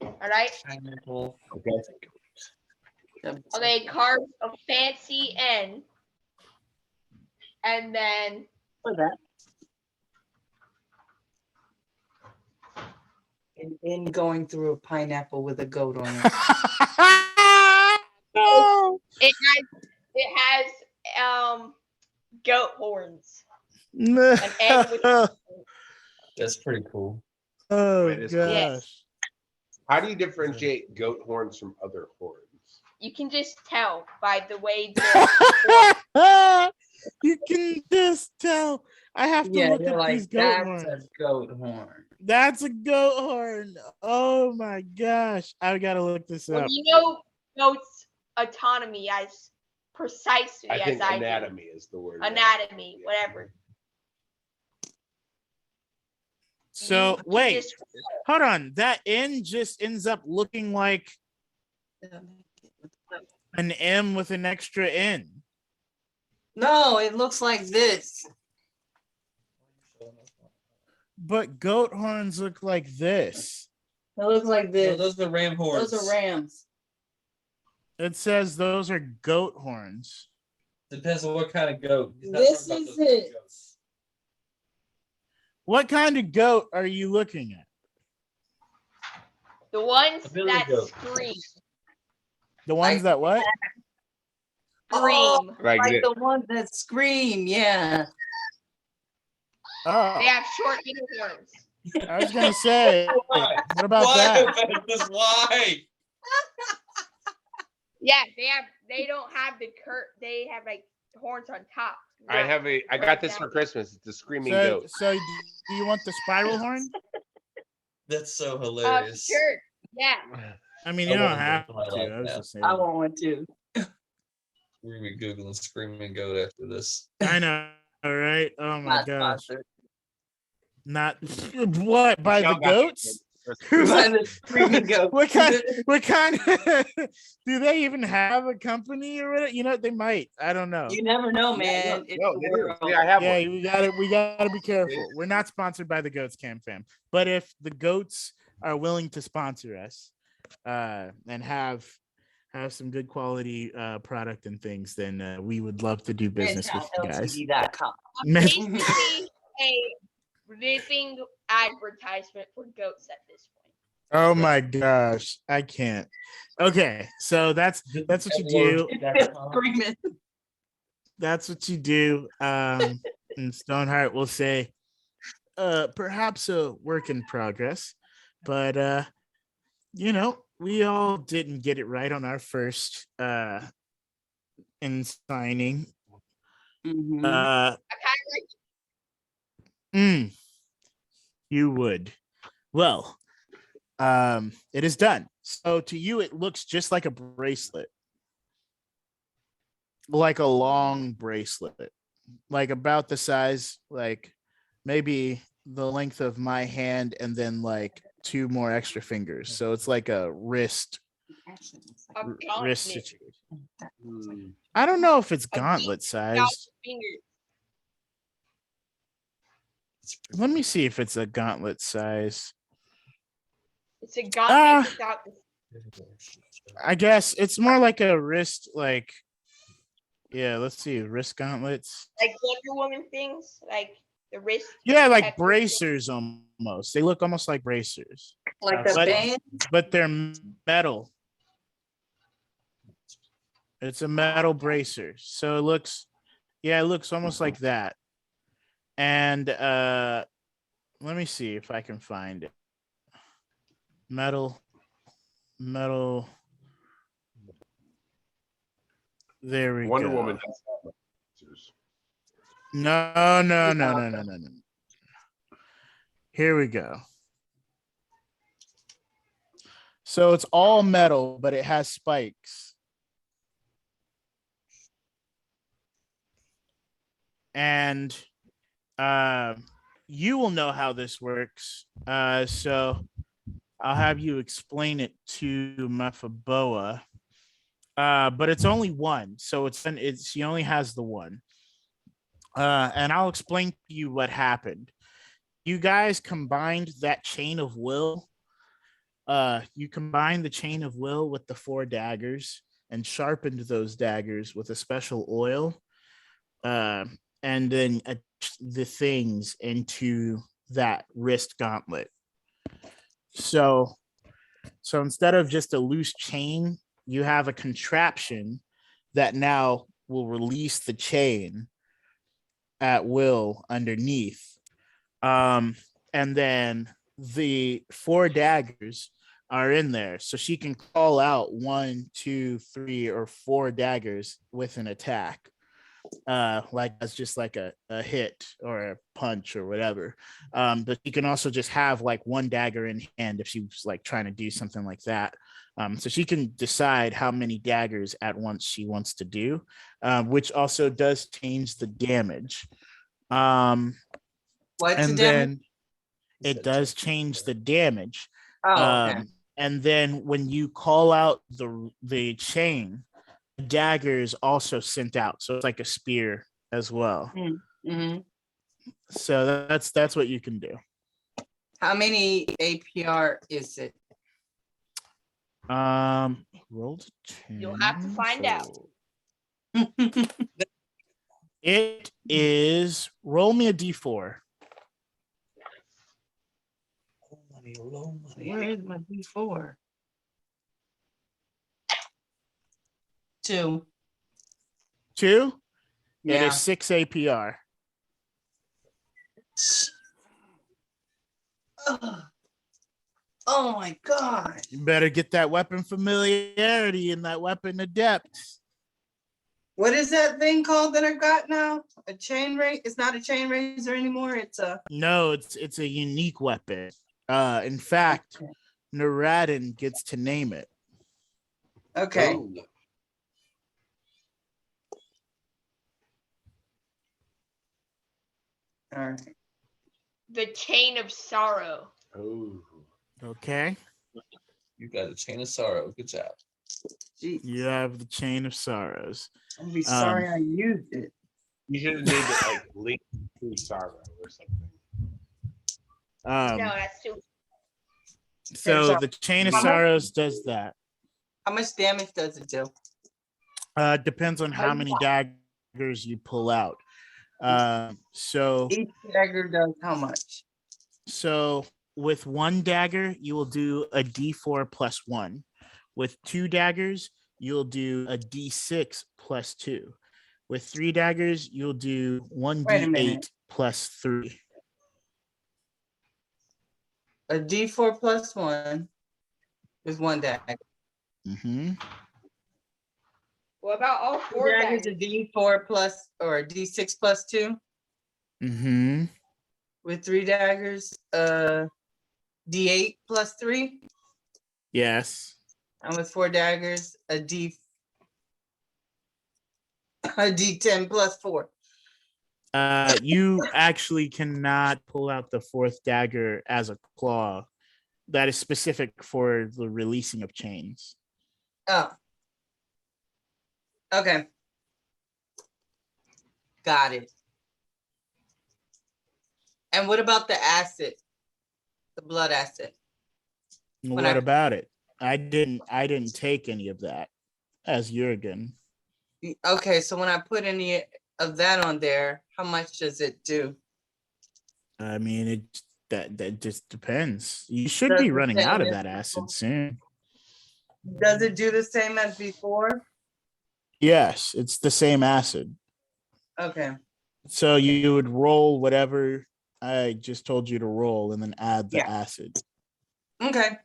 All right. Pineapple. Okay. Okay. Carve a fancy N, and then For that. And going through a pineapple with a goat on it. No. it has goat horns. No. An egg with- That's pretty cool. Oh That is gosh. cool. Yes. How do you differentiate goat horns from other horns? You can just tell by the way the You can just tell. I have to Yeah, look you're up like, these goat that's horns. a goat horn. That's a goat horn. Oh my gosh. I gotta look this when up. you know goats' autonomy as precisely I as think I anatomy is the word. do. Anatomy, whatever. So You can wait, just- hold on. That N just ends up looking like an M with an extra N. No, it looks like this. But goat horns look like this. It looks like No, this. those are the ram horns. Those are rams. It says those are goat horns. Depends on what kind of goat. He's not This talking about is those it. goats. What kind of goat are you looking at? the ones A billy that goat. scream. The ones that what? Oh, Scream. Like like this. the ones that scream, yeah. Oh, They have short little horns. I was gonna say, Why? what about that? Festus, why? Yeah, they don't have the they have like horns on top. I got this for Christmas. It's a screaming So, goat. so do you want the spiral horn? That's so hilarious. Sure. Yeah. I mean, I you don't want have something to. like I was that. just saying. I want one too. We're gonna be googling screaming goat after this. I know, all right. Oh my Not gosh. sponsored. Not what by the Y'all got goats? Christmas. By the screaming goat. What kind? What kind? Do they even have a company or what? You know, they might. I don't know. You never know, man. It's No, the they do. world. Yeah, I have Yeah, one. we gotta be careful. We're not sponsored by the Goats Cam Fam, but if the goats are willing to sponsor us, and have some good quality product and things, then we would love to do business with you guys. MidtownLTD.com. Basically a living advertisement for goats at this point. Oh my gosh, I can't. Okay, so that's what you do. Screaming. That's what you do. And Stoneheart will say, perhaps a work in progress, but you know, we all didn't get it right on our first in signing. Mhm. I kind of like You would. Well, it is done. So to you, it looks just like a bracelet, like a long bracelet, like about the size, like maybe the length of my hand, and then like 2 more extra fingers. So it's like a wrist a wrist gauntlet. situation. I don't know if it's A gauntlet deep size. fingers. Let me see if it's a gauntlet size. It's a gauntlet Ah. without the I guess it's more like a wrist, like, yeah, let's see, wrist gauntlets. like Wonder Woman things, like the wrist. Yeah, like protector. bracers almost. They look almost like bracers, Like the But- band. but they're metal. It's a metal bracer. So it looks, yeah, it looks almost like that. And let me see if I can find it. Metal. There we Wonder go. Woman has answers. No. Here we go. So it's all metal, but it has spikes. And you will know how this works. So I'll have you explain it to Mephiboa. But it's only one, so she only has the one. And I'll explain to you what happened. You guys combined that chain of will. You combined the chain of will with the 4 daggers and sharpened those daggers with a special oil. And then the things into that wrist gauntlet. So instead of just a loose chain, you have a contraption that now will release the chain at will underneath. And then the 4 daggers are in there. So she can call out 1, 2, 3, or 4 daggers with an attack. Like that's just like a hit or a punch or whatever. But you can also just have like 1 dagger in hand if she was like trying to do something like that. So she can decide how many daggers at once she wants to do, which also does change the damage. What's the And damage? then it does change the damage. Oh, okay. And then when you call out the chain, dagger is also sent out, so it's like a spear as well. Mm-hmm. So that's what you can do. How many APR is it? Roll to 10. You'll have to find out. It is, roll me a d4. Low money. Where is my D4? 2. 2. It Yeah. is 6 APR. Oh my God. You better get that weapon familiarity and that weapon adept. What is that thing called that I got now? A chain razor? It's not a chain razor anymore. It's a. No, it's a unique weapon. In fact, Naradin gets to name it. Okay. Oh, All right. The chain of sorrow. Oh. Okay. you got a chain of sorrow. Good job. Jeez. You have the chain of sorrows. I'll be sorry I used it. You should have named it like Link to Sorrow or something. No, that's too. So the chain of sorrows does that. How much damage does it do? Depends on how many daggers you pull out. So Each dagger does how much? with 1 dagger, you will do a d4 plus 1. With 2 daggers, you'll do a d6 plus 2. With 3 daggers, you'll do Wait a 1d8 minute. plus 3. A D4 plus 1 is 1 dagger. Mm-hmm. What about all 4 Daggers daggers? a D4 plus or a D6 plus 2 Mm-hmm. with 3 daggers. D8 plus 3, Yes. and with 4 daggers, a D10 plus 4. You actually cannot pull out the 4th dagger as a claw. That is specific for the releasing of chains. Oh. Okay. Got it. And what about the acid? The blood acid? When What I- about it? I didn't take any of that as Jurgen. Okay, so when I put any of that on there, how much does it do? I mean, that just depends. You should Does be the running same out of as that acid soon. Does it do the same as before? Yes, it's the same acid. Okay. So you would roll whatever I just told you to roll and then add the Yeah. acid. Okay.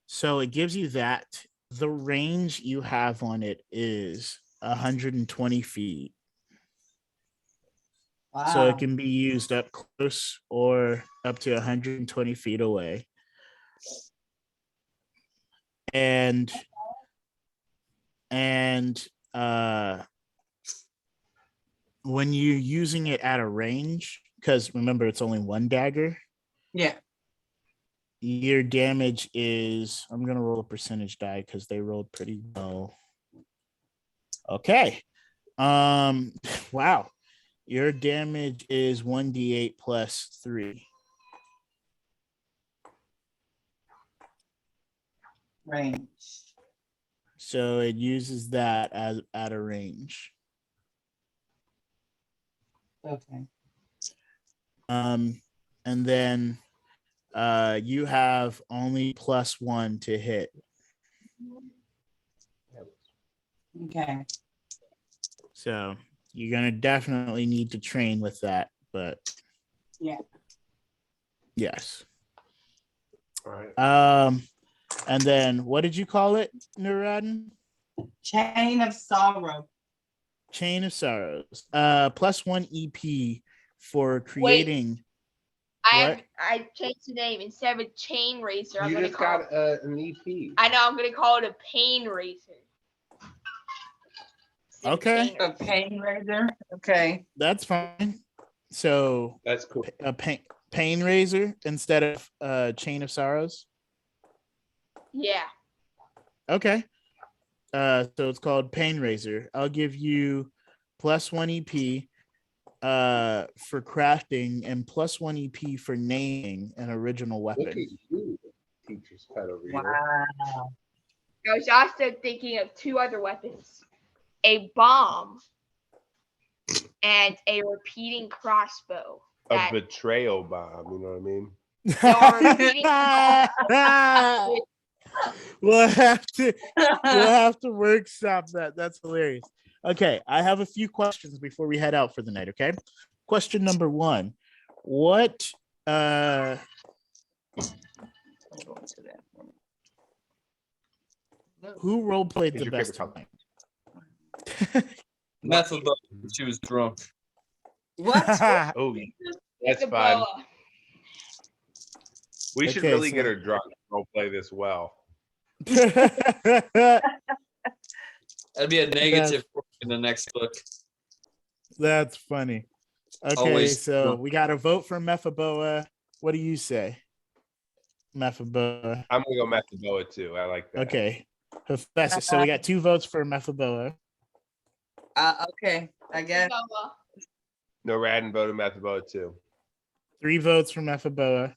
So it gives you that. The range you have on it is 120 feet. Wow. So it can be used up close or up to 120 feet away. And when you're using it at a range, because remember it's only one dagger, Yeah. your damage is, I'm gonna roll a percentage die because they rolled pretty well. Okay. Wow. Your damage is 1d8 plus 3. Range. So it uses that as at a range. Okay. And then you have only +1 to hit. Okay. So you're gonna definitely need to train with that, but Yeah. yes. All right. And then what did you call it, Nuradin? Chain of sorrow. Chain of Sorrows. +1 EP for creating. What? I changed the name. Instead of a chain racer, I'm You gonna just call got it, an EP. I know I'm gonna call it a pain racer. Instead of Okay. chain A racer. pain razor. Okay. That's fine. So That's cool. a pain razor instead of Chain of Sorrows. Yeah. Okay. So it's called Pain Razor. I'll give you +1 EP for crafting and +1 EP for naming an original Look at weapon. you, teacher's pet over here. Wow. I was also thinking of two other weapons: a bomb and a repeating crossbow. A That- betrayal bomb, you know what I mean? We'll have to workshop that. That's hilarious. Okay, I have a few questions before we head out for the night. Okay, question number 1: What Go into that. who role played Is the your best favorite tonight? Method, she was drunk. What? Oh, that's fine. Isabella. We should Okay, really so- get her drunk and role play this well. That'd be a negative in the next book. That's funny. Okay, Always so drunk. we got a vote for Mephiboa. What do you say, Mephiboa? I'm gonna go Methaboa too. I like that. Okay, Professor. So we got 2 votes for Mephiboa. Okay. I guess. Isabella. No, Radin voted Methaboa too. 3 votes for Mephiboa.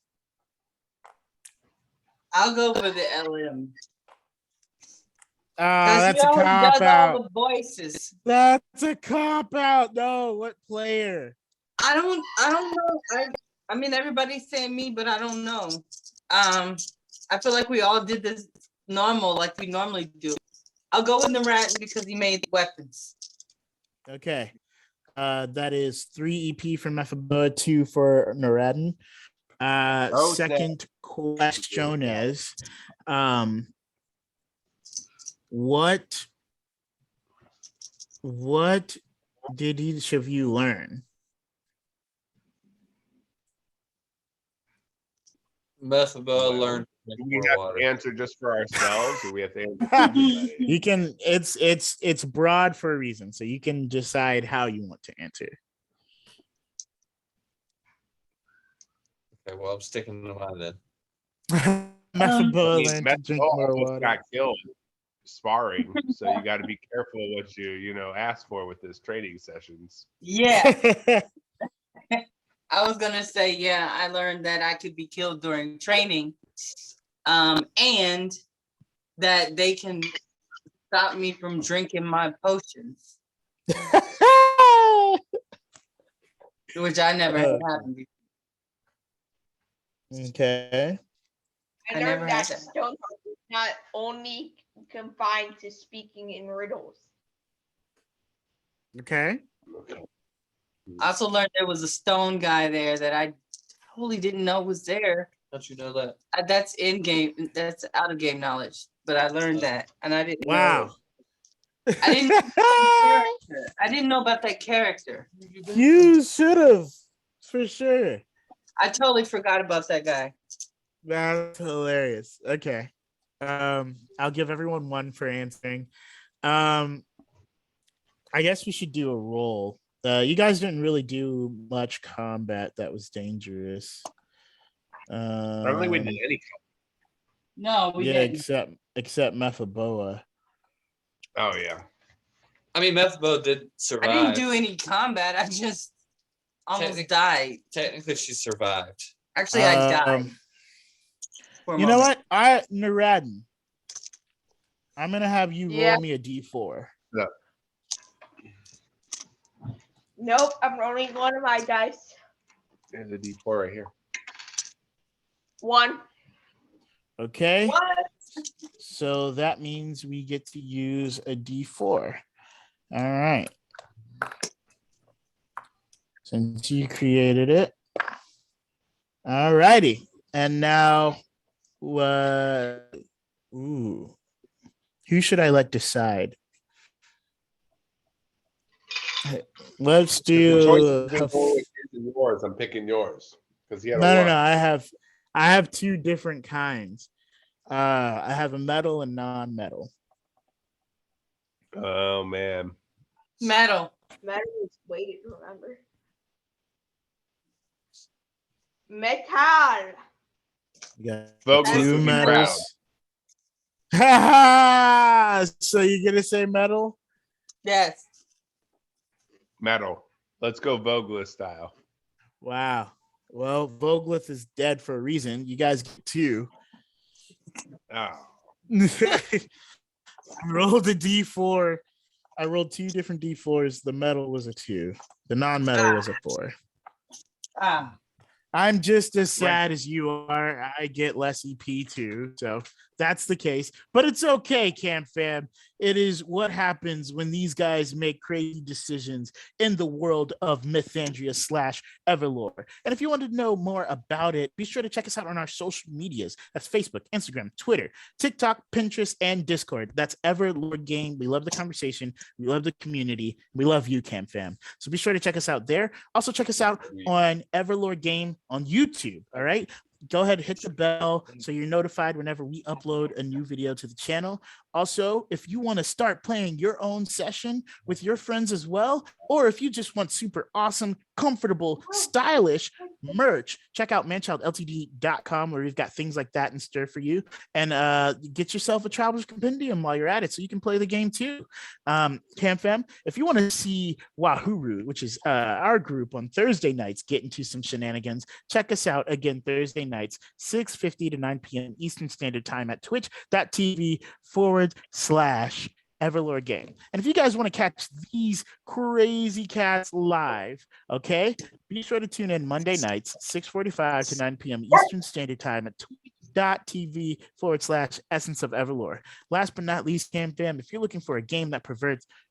I'll go for the LM. Oh, Because that's he a always cop does out. all the voices. That's a cop out. No, what player? I don't know. I mean everybody's saying me, but I don't know. I feel like we all did this normal, like we normally do. I'll go with the rat because he made weapons. Okay. That is 3 EP for Mephiboa, 2 for Nuradin. Oh, Second question is, what did each of you learn? Methadone learned to Do drink we more have water. to answer just for ourselves, or we have to answer for everybody? You can, it's broad for a reason, so you can decide how you want to answer. Okay, well, I'm sticking to mine then. Mephiboa I mean, learned to drink Methaboa more almost water. got killed. sparring, so you got to be careful what you ask for with this training sessions. Yeah, I was gonna say, yeah, I learned that I could be killed during training, and that they can stop me from drinking my potions, which I never had happen before. Okay. I I never learned had that that. Stoneheart is not only confined to speaking in riddles. Okay. I also learned there was a stone guy there that I totally didn't know was there. Don't you know that? That's in game. That's out of game knowledge. But I learned that, and I didn't know. Wow. I didn't know about that character. I didn't know about that character. You should have, for sure. I totally forgot about that guy. That's hilarious. Okay. I'll give everyone one for answering. I guess we should do a roll. You guys didn't really do much combat that was dangerous. I don't think we did any. No, we Yeah, didn't. except Mephiboa. Oh yeah. I mean, Methbo did I survive. didn't do any combat. I just almost died. Technically, she survived. Actually, I died. For a You know moment. what? Naradin, I'm gonna have you Yeah. roll me a d4. No. Nope, I'm rolling one of my dice. There's a D4 right here. One. Okay. What? So that means we get to use a d4. All right. Since you created it. All righty. And now, who should I let decide? Let's The do. choice is yours. I'm picking yours because he had a No. one. I have two different kinds. I have a metal and non-metal. Oh man. Metal. Metal is weighted, remember? Metal. You got Vogelus two would be proud. metals. So you're gonna say metal? Yes. Metal. Let's go Vogelus style. Wow. Well, Vogelith is dead for a reason. You guys get two. Oh. I rolled a d4. I rolled two different d4s. The metal was a 2. The non-metal was a 4. Ah. I'm just as sad as you are. I get less EP too. So that's the case. But it's okay, Camp Fam. It is what happens when these guys make crazy decisions in the world of Mythandria / EverLore. And if you want to know more about it, be sure to check us out on our social medias. That's Facebook, Instagram, Twitter, TikTok, Pinterest, and Discord. That's EverLore Game. We love the conversation. We love the community. We love you, Camp Fam. So be sure to check us out there. Also check us out on EverLore Game on YouTube. All right. Go ahead and hit the bell so you're notified whenever we upload a new video to the channel. Also, if you want to start playing your own session with your friends as well, or if you just want super awesome, comfortable, stylish merch, check out manchildltd.com where we've got things like that in store for you. And get yourself a Traveler's Compendium while you're at it so you can play the game too. Cam Fam, if you want to see Wahuru, which is our group on Thursday nights, get into some shenanigans, check us out again Thursday nights, 6:50 to 9 p.m. Eastern Standard Time at twitch.tv/EverLore Game. And if you guys want to catch these crazy cats live, okay, be sure to tune in Monday nights, 6:45 to 9 p.m. Eastern Standard Time at twitch.tv/Essence of EverLore. Last but not least, Cam Fam, if you're looking for a game that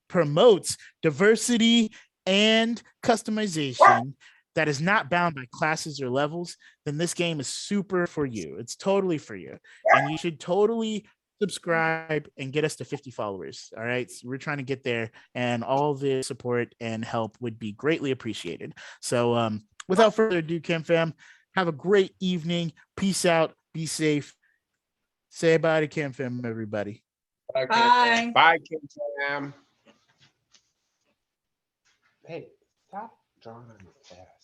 promotes diversity and customization that is not bound by classes or levels, then this game is super for you. It's totally for you. And you should totally subscribe and get us to 50 followers. All right. So we're trying to get there, and all the support and help would be greatly appreciated. So without further ado, Cam Fam, have a great evening. Peace out. Be safe. Say bye to Cam Fam, everybody. Bye. Bye, Kim Sam. Hey, stop drawing on your ass.